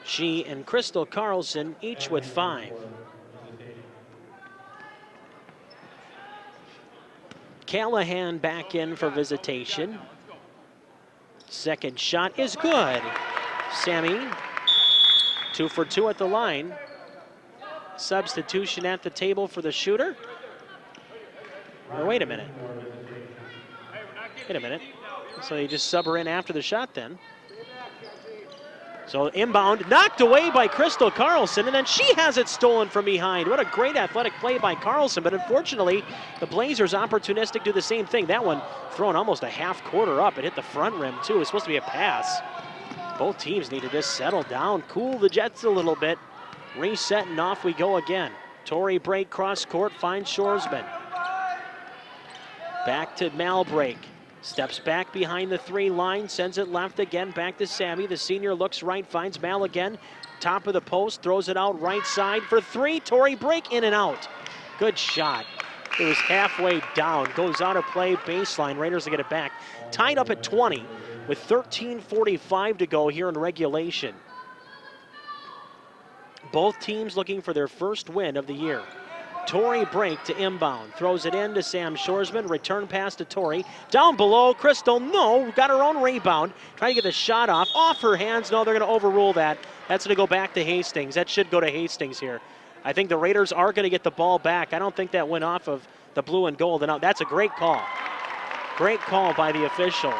She and Crystal Carlson each with 5. Callahan back in for Visitation. Second shot is good. Sammy, 2 for 2 at the line. Substitution at the table for the shooter. Or wait a minute. Wait a minute. So you just sub her in after the shot then. So inbound, knocked away by Crystal Carlson, and then she has it stolen from behind. What a great athletic play by Carlson, but unfortunately, the Blazers opportunistic do the same thing. That one thrown almost a half quarter up. It hit the front rim too. It was supposed to be a pass. Both teams need to just settle down, cool the Jets a little bit. Reset and off we go again. Tori Brake cross court, finds Shoresman. Back to Mal Brake. Steps back behind the 3 line, sends it left again, back to Sammy. The senior looks right, finds Mal again. Top of the post, throws it out right side for 3. Tori Brake in and out. Good shot. It was halfway down, goes out of play, baseline. Raiders will get it back. Tied up at 20 with 13:45 to go here in regulation. Both teams looking for their first win of the year. Tori Brake to inbound, throws it in to Sam Shoresman, return pass to Tori. Down below, Crystal, no, got her own rebound. Trying to get the shot off her hands. No, they're going to overrule that. That's going to go back to Hastings. That should go to Hastings here. I think the Raiders are going to get the ball back. I don't think that went off of the blue and gold. And that's a great call. Great call by the official.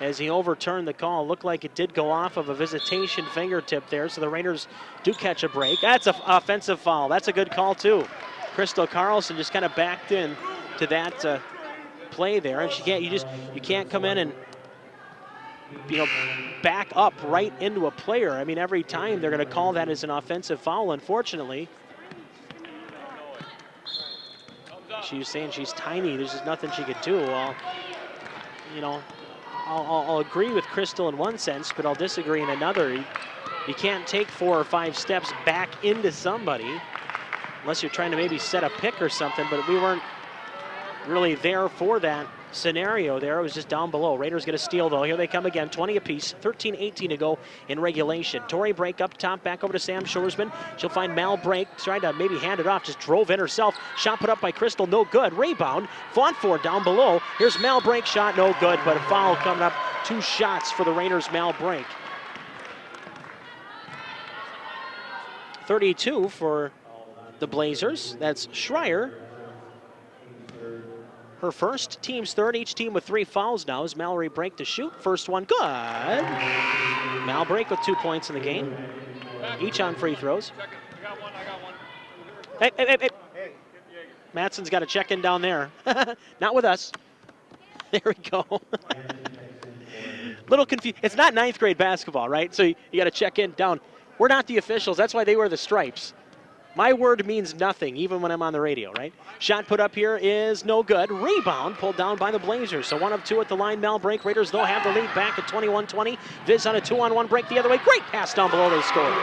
As he overturned the call, looked like it did go off of a Visitation fingertip there, so the Raiders do catch a break. That's an offensive foul. That's a good call too. Crystal Carlson just kind of backed in to that play there, and you can't come in and back up right into a player. I mean, every time they're going to call that as an offensive foul. Unfortunately, she was saying she's tiny. There's just nothing she could do. Well, I'll agree with Crystal in one sense, but I'll disagree in another. You can't take 4 or 5 steps back into somebody unless you're trying to maybe set a pick or something, but we weren't really there for that scenario there. It was just down below. Raiders get a steal though. Here they come again, 20 apiece, 13-18 to go in regulation. Tori Brake up top, back over to Sam Shoresman. She'll find Mal Brake, trying to maybe hand it off, just drove in herself. Shot put up by Crystal, no good. Rebound, fought for down below. Here's Mal Brake, shot no good, but a foul coming up. 2 shots for the Raiders, Mal Brake. 32 for the Blazers. That's Schreier. Her first, team's third, each team with 3 fouls now as Mallory Brake to shoot. First one, good. Mal Brake with 2 points in the game, each on free throws. Hey. Matson's got to check in down there. Not with us. There we go. Little confused. It's not 9th grade basketball, right? So you got to check in down. We're not the officials. That's why they wear the stripes. My word means nothing, even when I'm on the radio, right? Shot put up here is no good. Rebound pulled down by the Blazers. So 1 of 2 at the line. Mal Brake. Raiders, though, have the lead back at 21-20. Viz on a 2-on-1 break the other way. Great pass down below. They scored.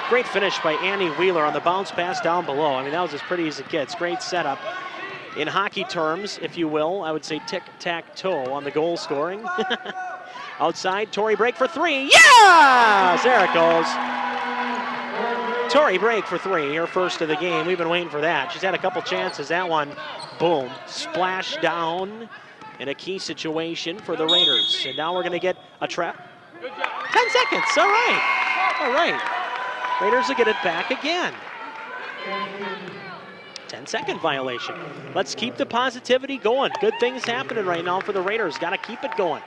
Great finish by Annie Wheeler on the bounce pass down below. I mean, that was as pretty as it gets. Great setup. in hockey terms, if you will. I would say tic-tac-toe on the goal scoring. Outside, Tori break for three. Yes! There it goes. Tori break for three, her first of the game. We've been waiting for that. She's had a couple chances. That one, boom, splash down in a key situation for the Raiders. And now we're going to get a trap. 10 seconds, all right. All right. Raiders will get it back again. 10-second violation. Let's keep the positivity going. Good things happening right now for the Raiders. Got to keep it going.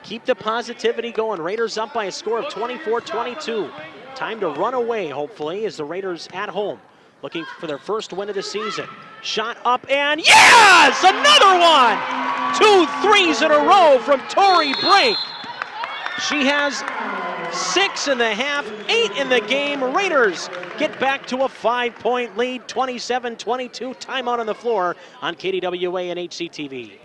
Keep the positivity going. Raiders up by a score of 24-22. Time to run away, hopefully, as the Raiders at home, looking for their first win of the season. Shot up and yes! Another one! 2 threes in a row from Tori Brake. She has 6 in the half, 8 in the game. Raiders get back to a 5-point lead, 27-22. Timeout on the floor on KDWA and HCTV.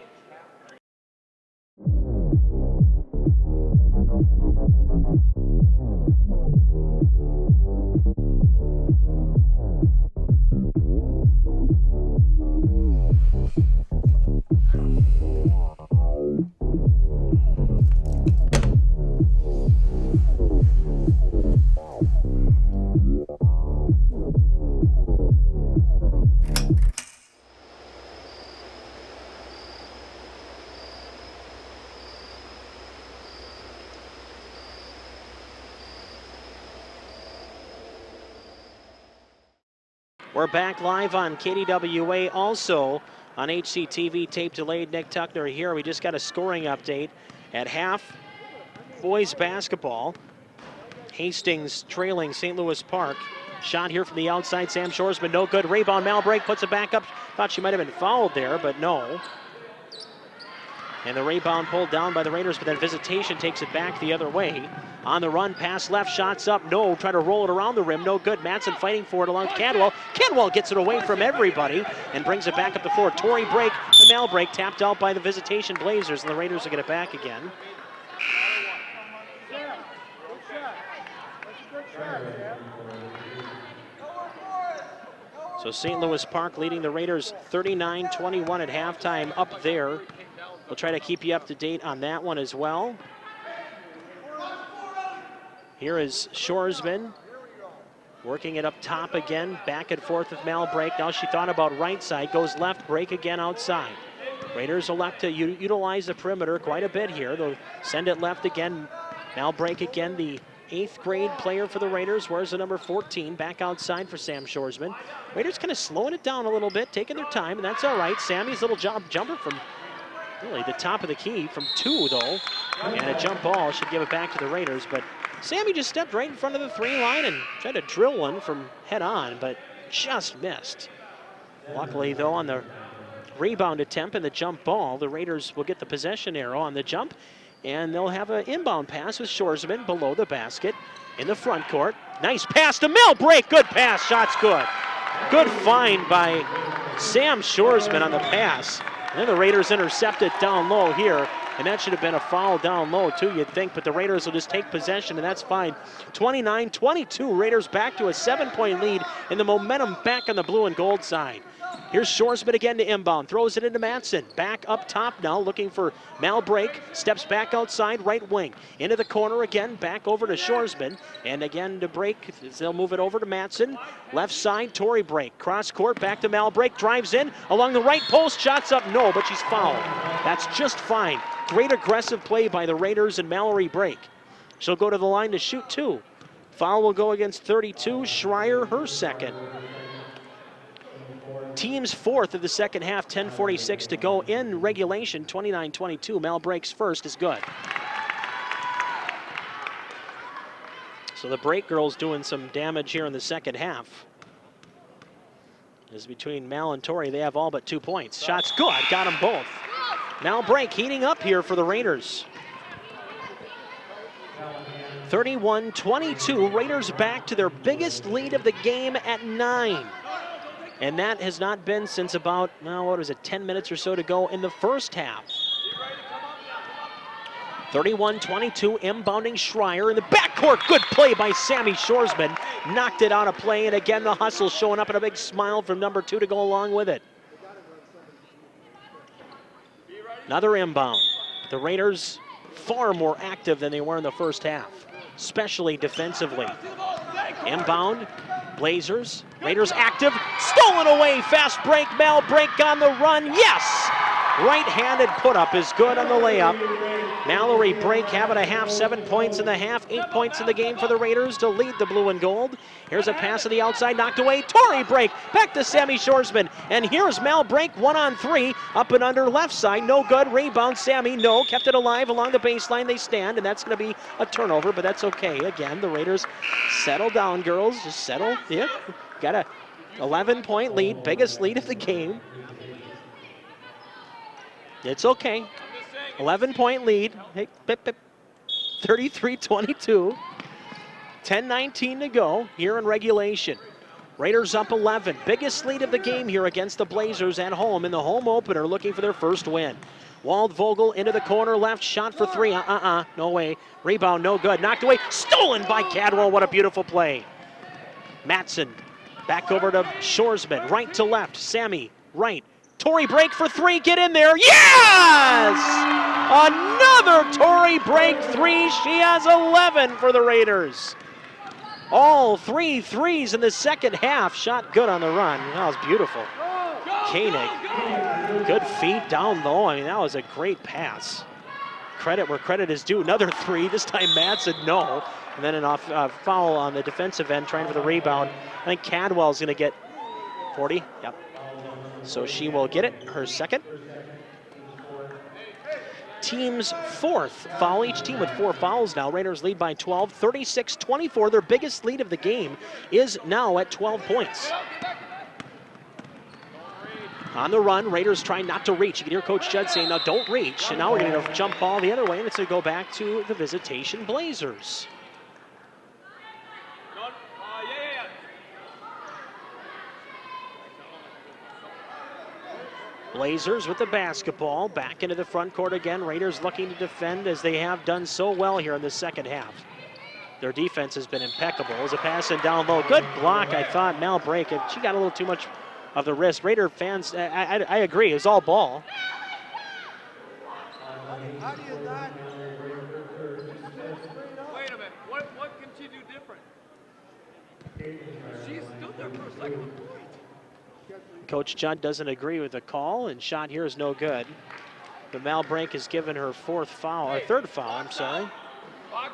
We're back live on KDWA, also on HCTV, tape delayed. Nick Tuckner here. We just got a scoring update at half. Boys basketball. Hastings trailing St. Louis Park. Shot here from the outside. Sam Shoresman, no good. Rebound, Malbrake puts it back up. Thought she might have been fouled there, but no. And the rebound pulled down by the Raiders, but then Visitation takes it back the other way. On the run, pass left, shots up, no. Try to roll it around the rim, no good. Madsen fighting for it along Cadwell. Cadwell gets it away from everybody and brings it back up the floor. Tori break, the Malbrake tapped out by the Visitation Blazers, and the Raiders will get it back again. So St. Louis Park leading the Raiders 39-21 at halftime up there. We'll try to keep you up to date on that one as well. Here is Shoresman working it up top again, back and forth with Malbrake. Now she thought about right side, goes left, break again outside. Raiders elect to utilize the perimeter quite a bit here. They'll send it left again. Malbrake again, the 8th grade player for the Raiders. Where's the number 14? Back outside for Sam Shoresman. Raiders kind of slowing it down a little bit, taking their time, and that's all right. Sammy's little jumper from really the top of the key from 2, though. And a jump ball should give it back to the Raiders, but Sammy just stepped right in front of the 3 line and tried to drill one from head on, but just missed. Luckily, though, on the rebound attempt and the jump ball, the Raiders will get the possession arrow on the jump, and they'll have an inbound pass with Shoresman below the basket in the front court. Nice pass to Malbrake. Good pass. Shot's good. Good find by Sam Shoresman on the pass. And then the Raiders intercept it down low here, and that should have been a foul down low too, you'd think, but the Raiders will just take possession, and that's fine. 29-22, Raiders back to a 7-point lead, and the momentum back on the blue and gold side. Here's Shoresman again to inbound, throws it into Madsen. Back up top now, looking for Malbrake. Steps back outside, right wing. Into the corner again, back over to Shoresman. And again to Brake, they'll move it over to Madsen. Left side, Tori Brake. Cross court, back to Malbrake, drives in. Along the right post, shots up, no, but she's fouled. That's just fine. Great aggressive play by the Raiders and Mallory Brake. She'll go to the line to shoot 2. Foul will go against 32, Schreier her second. Team's 4th of the second half, 10:46 to go in regulation, 29-22. Malbrake's first is good. So the Brake girls doing some damage here in the second half. As between Mal and Tori, they have all but 2 points. Shots good, got them both. Malbrake heating up here for the Raiders. 31-22, Raiders back to their biggest lead of the game at 9. And that has not been since about, well, what was it, 10 minutes or so to go in the first half. 31-22, inbounding Schreier in the backcourt. Good play by Sammy Shoresman. Knocked it out of play, and again the hustle showing up and a big smile from number 2 to go along with it. Another inbound. The Raiders far more active than they were in the first half, especially defensively. Inbound, Blazers. Raiders active, stolen away, fast break, Mal break on the run, yes! Right-handed put-up is good on the layup. Mallory break having a half, 7 points in the half, 8 points in the game for the Raiders to lead the blue and gold. Here's a pass to the outside, knocked away, Torrey break, back to Sammy Shoresman. And here's Mal break, 1-on-3, up and under left side, no good, rebound, Sammy, no, kept it alive along the baseline, they stand, and that's gonna be a turnover, but that's okay. Again, the Raiders settle down, girls, just settle, yeah. Got a 11-point lead, biggest lead of the game. It's okay. 11-point lead. Hey, 33-22. 10-19 to go here in regulation. Raiders up 11. Biggest lead of the game here against the Blazers at home in the home opener, looking for their first win. Waldvogel into the corner left, shot for three. No way. Rebound, no good. Knocked away. Stolen by Cadwell. What a beautiful play. Matson back over to Shoresman. Right to left. Sammy, right. Torrey break for three, get in there, yes! Another Torrey break three, she has 11 for the Raiders. All 3 threes in the second half, shot good on the run, that was beautiful. Koenig, good feet down low, I mean that was a great pass. Credit where credit is due, another three, this time Madsen, no. And then an foul on the defensive end, trying for the rebound. I think Cadwell's gonna get 40, yep. So she will get it, her second. Team's fourth foul, each team with 4 fouls now. Raiders lead by 12, 36-24. Their biggest lead of the game is now at 12 points. On the run, Raiders trying not to reach. You can hear Coach Judd saying, now don't reach. And now we're gonna jump ball the other way, and it's gonna go back to the Visitation Blazers. Blazers with the basketball, back into the front court again. Raiders looking to defend as they have done so well here in the second half. Their defense has been impeccable. As a pass in down low, good block, I thought. Mal break, and she got a little too much of the wrist. Raider fans, I agree, it was all ball. How do you not? Wait a minute, what can she do different? She stood there for a second. Coach Judd doesn't agree with the call, and shot here is no good. But Mal Brink has given her third foul, I'm sorry.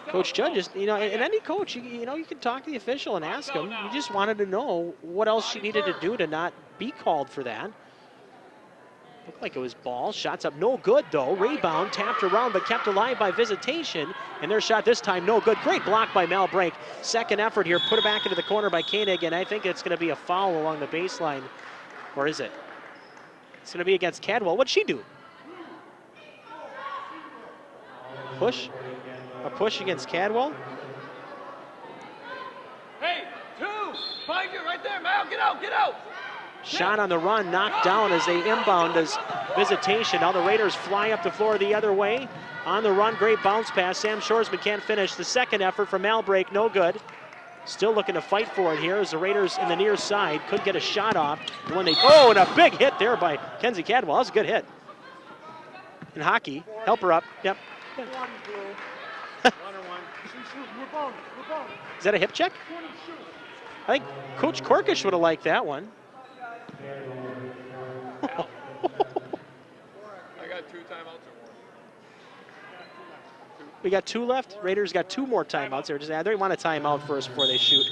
Coach Judd just, and any coach, you can talk to the official and ask him. You just wanted to know what else she needed to do to not be called for that. Looked like it was ball. Shots up, no good though. Rebound, tapped around, but kept alive by Visitation. And their shot this time, no good. Great block by Mal Brink. Second effort here, put it back into the corner by Koenig, and I think it's going to be a foul along the baseline. Or is it? It's going to be against Cadwell. What'd she do? Push? A push against Cadwell? Hey, 2! Find you right there, Mal. Get out, get out! Shot on the run, knocked down as they inbound as Visitation. Now the Raiders fly up the floor the other way. On the run, great bounce pass. Sam Shoresman can't finish. The second effort from Mal Break, no good. Still looking to fight for it here as the Raiders in the near side could get a shot off. And when and a big hit there by Kenzie Cadwell. That was a good hit. In hockey, help her up. Yep. Is that a hip check? I think Coach Korkish would have liked that one. I got 2 timeouts. We got 2 left. Raiders got 2 more timeouts. They want a timeout first before they shoot.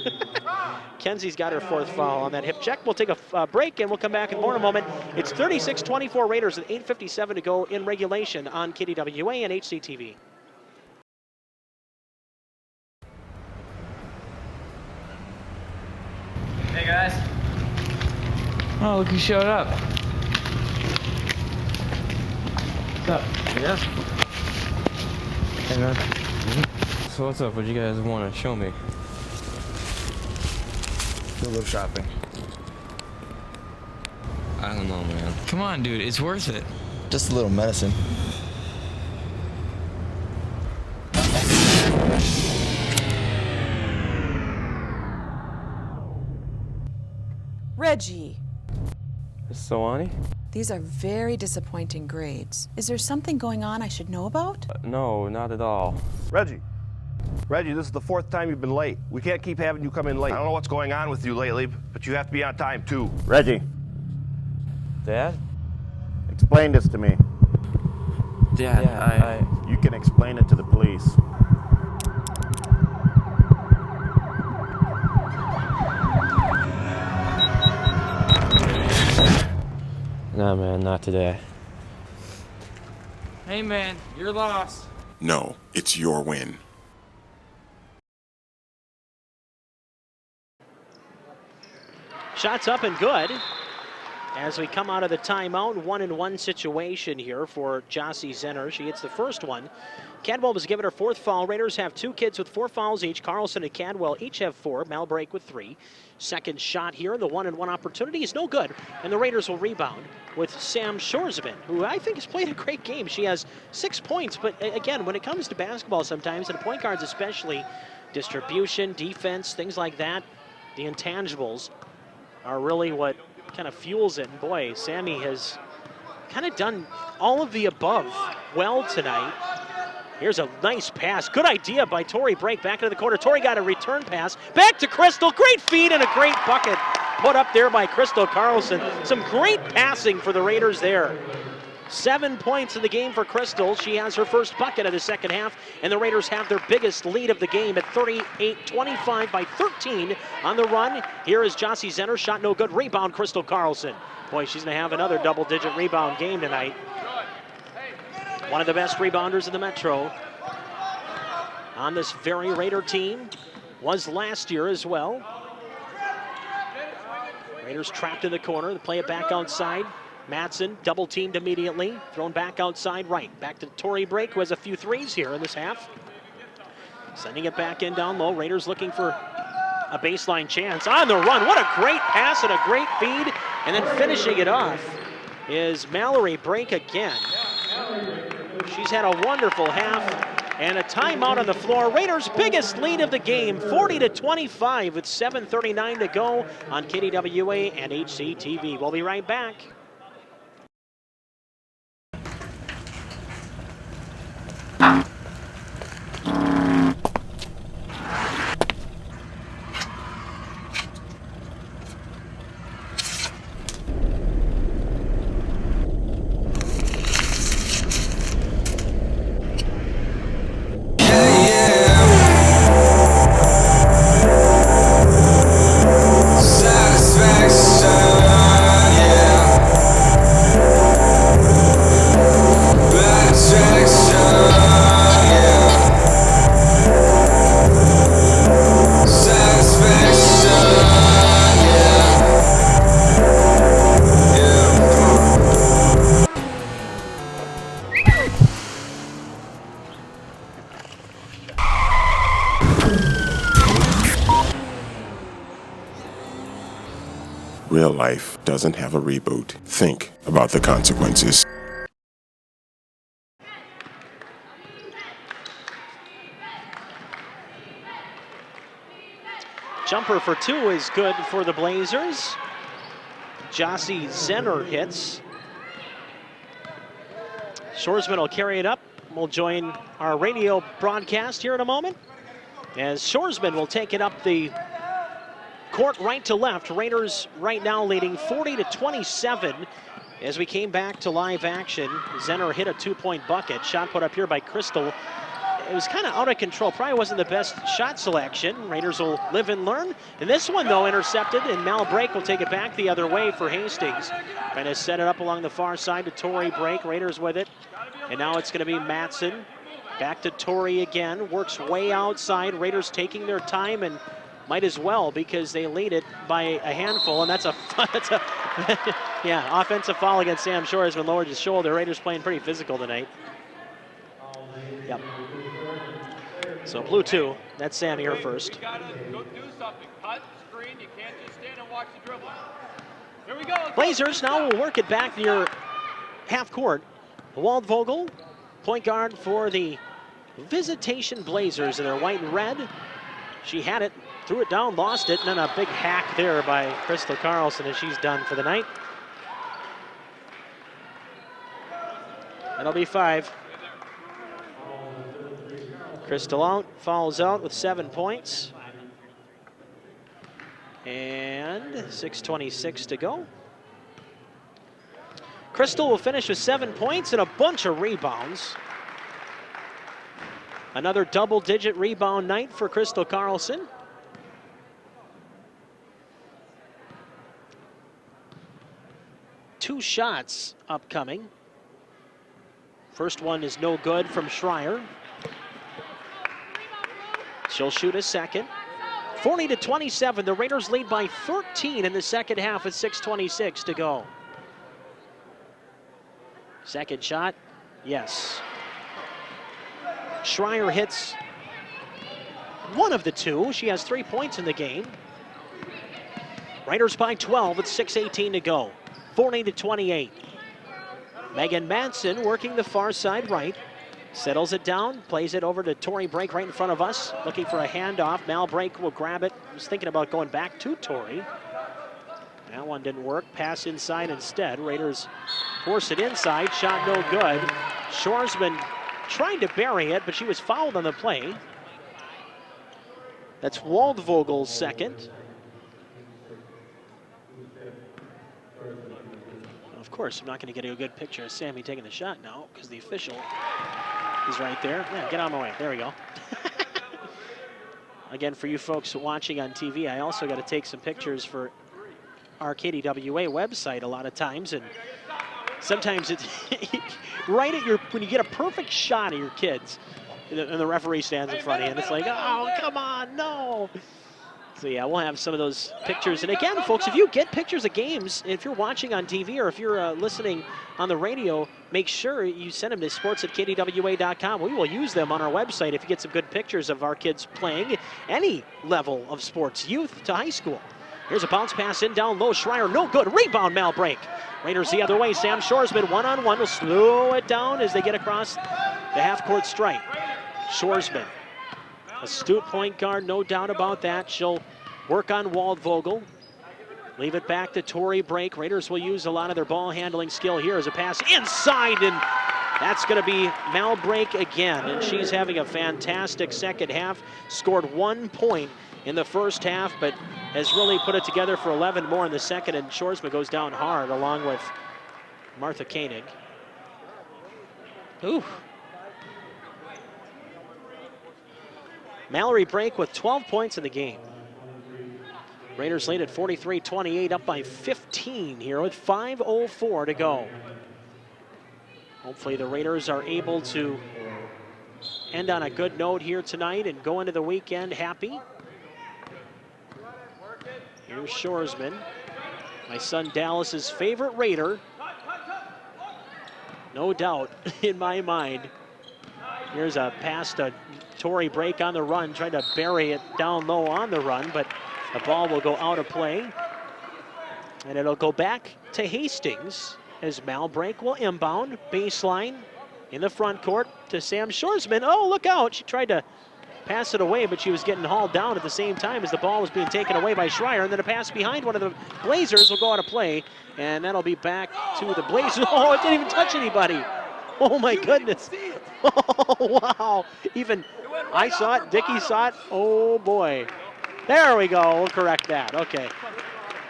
Kenzie's got her 4th foul on that hip check. We'll take a break and we'll come back in more in a moment. It's 36-24 Raiders with 8:57 to go in regulation on KDWA and HCTV. Hey guys. Oh, look who showed up. What's up? Yeah. Hey man. So what's up? What do you guys want to show me? Do a little shopping. I don't know, man. Come on, dude. It's worth it. Just a little medicine. Reggie. Sawani? These are very disappointing grades. Is there something going on I should know about? No, not at all. Reggie, this is the 4th time you've been late. We can't keep having you come in late. I don't know what's going on with you lately, but you have to be on time too. Reggie, Dad? explain this to me. Dad, You can explain it to the police. Nah, man, not today. Hey man, your loss. No, it's your win. Shots up and good. As we come out of the timeout, 1-and-1 situation here for Jossie Zenner. She hits the first one. Cadwell was given her 4th foul. Raiders have 2 kids with 4 fouls each. Carlson and Cadwell each have 4. Malbrake with 3. Second shot here. The 1-and-1 opportunity is no good. And the Raiders will rebound with Sam Shorsman, who I think has played a great game. She has 6 points. But again, when it comes to basketball sometimes, and point guards especially, distribution, defense, things like that, the intangibles are really what kind of fuels it. And boy, Sammy has kind of done all of the above well tonight. Here's a nice pass. Good idea by Tori Brake back into the corner. Tori got a return pass. Back to Crystal. Great feed and a great bucket put up there by Crystal Carlson. Some great passing for the Raiders there. 7 points in the game for Crystal. She has her first bucket of the second half, and the Raiders have their biggest lead of the game at 38-25 by 13 on the run. Here is Jossie Zenner. Shot no good. Rebound, Crystal Carlson. Boy, she's going to have another double-digit rebound game tonight. One of the best rebounders in the Metro on this very Raider team. Was last year as well. Raiders trapped in the corner. They play it back outside. Matson double teamed immediately. Thrown back outside right. Back to Tori Brake, who has a few threes here in this half. Sending it back in down low. Raiders looking for a baseline chance. On the run. What a great pass and a great feed. And then finishing it off is Mallory Brake again. She's had a wonderful half. And a timeout on the floor. Raiders' biggest lead of the game, 40-25 with 7:39 to go on KDWA and HCTV. We'll be right back. Real life doesn't have a reboot. Think about the consequences. Jumper for 2 is good for the Blazers. Jossie Zenner hits. Shorsman will carry it up. We'll join our radio broadcast here in a moment, as Shorsman will take it up the court right to left. Raiders right now leading 40-27 as we came back to live action. Zenner hit a 2-point bucket. Shot put up here by Crystal. It was kind of out of control. Probably wasn't the best shot selection. Raiders will live and learn. And this one, though, intercepted, and Mal Brake will take it back the other way for Hastings. Trying to set it up along the far side to Tori Brake. Raiders with it. And now it's going to be Matson. Back to Tori again. Works way outside. Raiders taking their time, and might as well, because they lead it by a handful, and that's a yeah, offensive foul against Sam Shorsman. Lowered his shoulder. Raiders playing pretty physical tonight. Yep. So blue 2. That's Sam here first. You gotta go do something. Cut, screen. You can't just stand and watch the dribble. Here we go. Blazers now will work it back near half court. Waldvogel, point guard for the Visitation Blazers in their white and red. She had it, threw it down, lost it, and then a big hack there by Crystal Carlson, and she's done for the night. That'll be 5. Crystal out, fouls out with 7 points. And 6:26 to go. Crystal will finish with 7 points and a bunch of rebounds. Another double-digit rebound night for Crystal Carlson. Two shots upcoming. First one is no good from Schreier. She'll shoot a second. 40-27, the Raiders lead by 13 in the second half with 6:26 to go. Second shot, yes. Schreier hits one of the two. She has 3 points in the game. Raiders by 12 with 6:18 to go. 40-28. Megan Madsen working the far side right. Settles it down, plays it over to Tori Brake right in front of us, looking for a handoff. Mal Brake will grab it. Was thinking about going back to Tori. That one didn't work. Pass inside instead. Raiders force it inside. Shot no good. Shorsman tried to bury it, but she was fouled on the play. That's Waldvogel's second. Of course, I'm not going to get a good picture of Sammy taking the shot now because the official is right there. Yeah, get out of my way. There we go. Again, for you folks watching on TV, I also got to take some pictures for our KDWA website a lot of times, and sometimes it's right at when you get a perfect shot of your kids, and the referee stands in front of you, and it's like, oh, come on, no. So yeah, we'll have some of those pictures. And again, folks, if you get pictures of games, if you're watching on TV or if you're listening on the radio, make sure you send them to sports@kdwa.com. We will use them on our website if you get some good pictures of our kids playing any level of sports, youth to high school. Here's a bounce pass in down low. Schreier, no good. Rebound, Mal Brake. Raiders the other way. Sam Shorsman one-on-one will slow it down as they get across the half-court stripe. Shorsman, astute point guard, no doubt about that. She'll work on Waldvogel. Leave it back to Tori Brake. Raiders will use a lot of their ball handling skill here as a pass inside, and that's going to be Mal Brake again. And she's having a fantastic second half. Scored 1 point in the first half, but has really put it together for 11 more in the second. And Shorsman goes down hard along with Martha Koenig. Ooh. Mallory Brake with 12 points in the game. Raiders lead at 43-28, up by 15 here with 5:04 to go. Hopefully the Raiders are able to end on a good note here tonight and go into the weekend happy. Here's Shorsman, my son Dallas's favorite Raider. No doubt in my mind. Here's a pass to Tori Brake on the run, trying to bury it down low on the run, but the ball will go out of play. And it'll go back to Hastings as Mal Brake will inbound, baseline in the front court to Sam Shorsman. Oh, look out. She tried to pass it away, but she was getting hauled down at the same time as the ball was being taken away by Schreier. And then a pass behind one of the Blazers will go out of play, and that'll be back to the Blazers. Oh, it didn't even touch anybody. Oh, my goodness. Oh, wow. Even I saw it, Dickie saw it. Oh, boy. There we go. We'll correct that. Okay.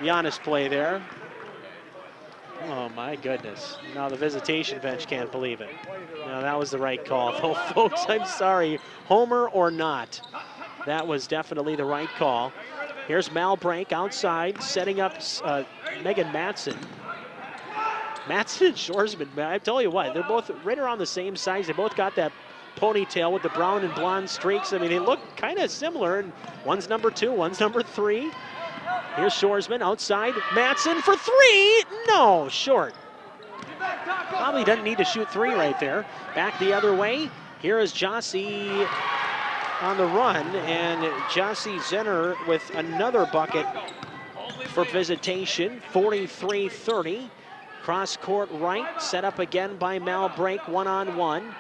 The honest play there. Oh, my goodness. Now the visitation bench can't believe it. No, that was the right call. Oh, folks, I'm sorry. Homer or not, that was definitely the right call. Here's Mal Brake outside, setting up Megan Madsen. Madsen and Shorsman, I tell you what, they're both right around the same size. They both got that ponytail with the brown and blonde streaks. I mean, they look kind of similar. And one's number 2, one's number 3. Here's Shorsman outside. Madsen for 3. No, short. Probably doesn't need to shoot 3 right there. Back the other way. Here is Jossie on the run. And Jossie Zenner with another bucket for Visitation. 43-30. Cross court right. Set up again by Mal Brake. One-on-one.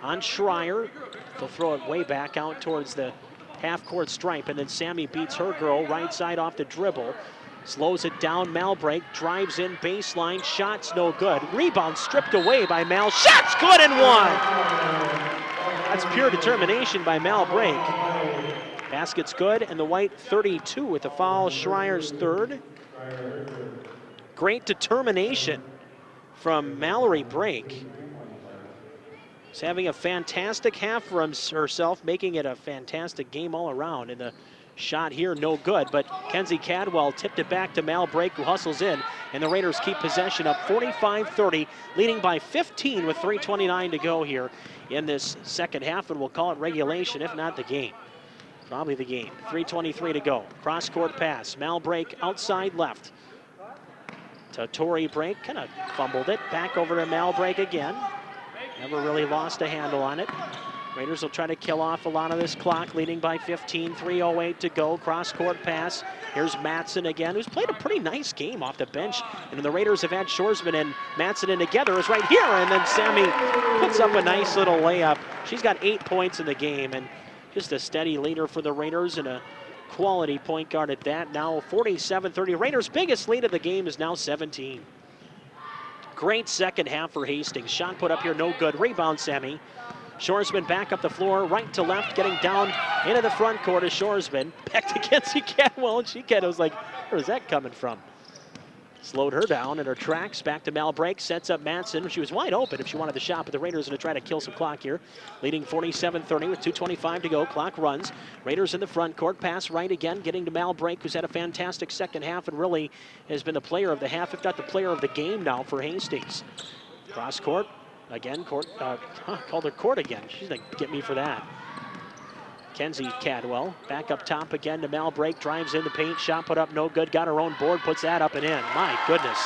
On Schreier. They'll throw it way back out towards the half-court stripe, and then Sammy beats her girl right side off the dribble. Slows it down, Malbrake drives in, baseline, shots no good. Rebound stripped away by Mal, shots good and one! That's pure determination by Malbrake. Basket's good, and the white 32 with the foul, Schreier's third. Great determination from Mallory Brake. She's having a fantastic half for herself, making it a fantastic game all around. And the shot here, no good, but Kenzie Cadwell tipped it back to Malbrake, who hustles in, and the Raiders keep possession up 45-30, leading by 15 with 3:29 to go here in this second half, and we'll call it regulation, if not the game. Probably the game. 3:23 to go. Cross-court pass. Malbrake outside left to Tori Brake. Kind of fumbled it. Back over to Malbrake again. Never really lost a handle on it. Raiders will try to kill off a lot of this clock, leading by 15, 3:08 to go. Cross-court pass. Here's Matson again, who's played a pretty nice game off the bench. And the Raiders have had Shoresman and Matson in together. Is right here, and then Sammy puts up a nice little layup. She's got 8 points in the game, and just a steady leader for the Raiders and a quality point guard at that. Now 47-30. Raiders' biggest lead of the game is now 17. Great second half for Hastings. Shot put up here, no good. Rebound, Sammy. Shoresman back up the floor, right to left, getting down into the front court is Shoresman. Back to Kenzie Cadwell, and she kind of was like, where's that coming from? Slowed her down in her tracks. Back to Malbrake, sets up Matson. She was wide open if she wanted the shot, but the Raiders are going to try to kill some clock here. Leading 47-30 with 2:25 to go. Clock runs. Raiders in the front court. Pass right again, getting to Malbrake, who's had a fantastic second half and really has been the player of the half, if not the player of the game now for Hastings. Cross court. Again, called her court again. She's going to get me for that. Kenzie Cadwell back up top again to Malbrake, drives in the paint, shot put up no good, got her own board, puts that up and in. My goodness.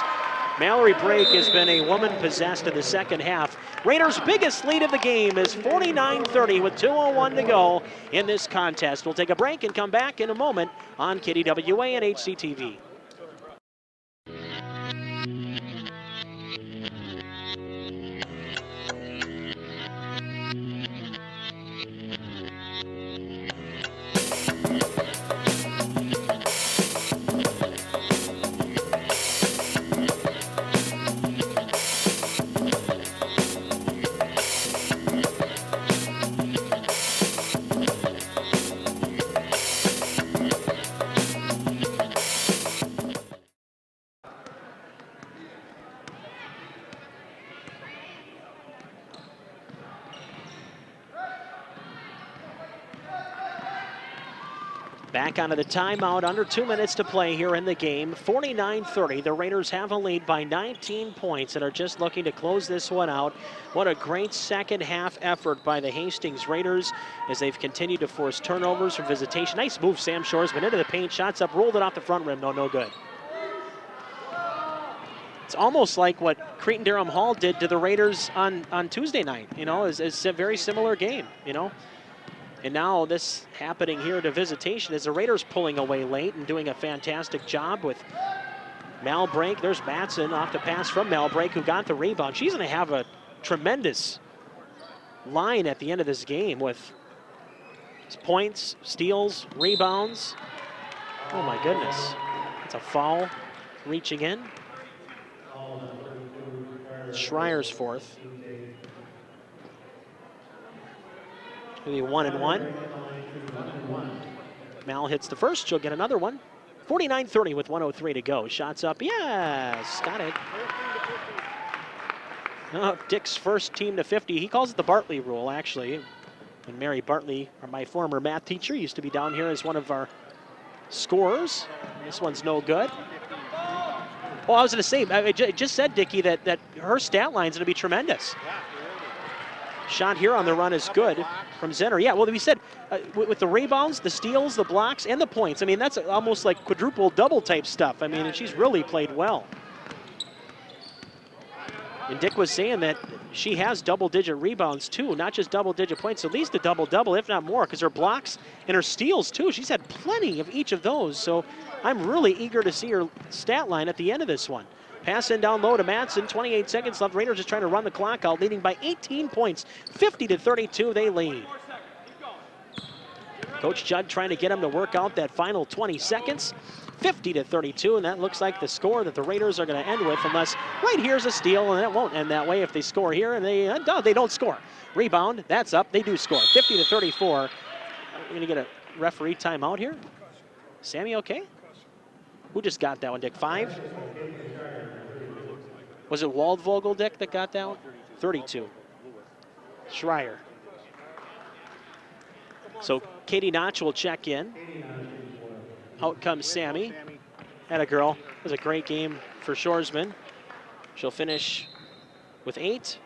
Mallory Brake has been a woman possessed in the second half. Raiders' biggest lead of the game is 49-30 with 2:01 to go in this contest. We'll take a break and come back in a moment on KDWA and HCTV. Back onto the timeout, under 2 minutes to play here in the game. 49-30, the Raiders have a lead by 19 points and are just looking to close this one out. What a great second half effort by the Hastings Raiders as they've continued to force turnovers from Visitation. Nice move, Sam Shoresman into the paint, shots up, rolled it off the front rim, no good. It's almost like what Cretin-Derham Hall did to the Raiders on Tuesday night, you know, is a very similar game, you know. And now this happening here to Visitation as the Raiders pulling away late and doing a fantastic job with Malbrake. There's Matson off the pass from Malbrake, who got the rebound. She's going to have a tremendous line at the end of this game with points, steals, rebounds. Oh my goodness. It's a foul reaching in. Schreier's fourth. Maybe 1-1. Mal hits the first, she'll get another one. 49-30 with 1:03 to go. Shots up, yes, got it. Oh, Dick's first team to 50. He calls it the Bartley rule, actually. And Mary Bartley, my former math teacher, used to be down here as one of our scorers. This one's no good. Oh, I was going to say, I just said, Dickie, that her stat line's going to be tremendous. Shot here on the run is good from Zenner. Yeah, well, we said with the rebounds, the steals, the blocks, and the points. I mean, that's almost like quadruple double type stuff. I mean, and she's really played well. And Dick was saying that she has double-digit rebounds, too, not just double-digit points, at least a double-double, if not more, because her blocks and her steals, too. She's had plenty of each of those, so I'm really eager to see her stat line at the end of this one. Pass in down low to Matson, 28 seconds left. Raiders just trying to run the clock out, leading by 18 points, 50-32, they lead. Coach Judd trying to get him to work out that final 20 seconds. 50-32, and that looks like the score that the Raiders are going to end with, unless right here's a steal, and it won't end that way if they score here, and they don't score. Rebound, that's up, they do score. 50-34. We're going to get a referee timeout here. Sammy, okay? Who just got that one, Dick? 5? Was it Waldvogel, Dick, that got that one? 32. Schreier. So Katie Notch will check in. Out comes Sammy. And a girl. It was a great game for Shoresman. She'll finish with 8.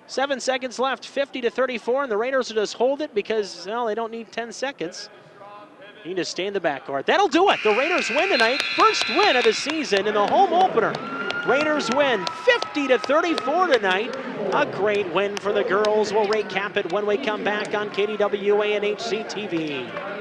7 seconds left, 50-34, and the Raiders will just hold it because, well, they don't need 10 seconds. You need to stay in the backcourt. That'll do it. The Raiders win tonight. First win of the season in the home opener. Raiders win 50-34 tonight. A great win for the girls. We'll recap it when we come back on KDWA and HCTV.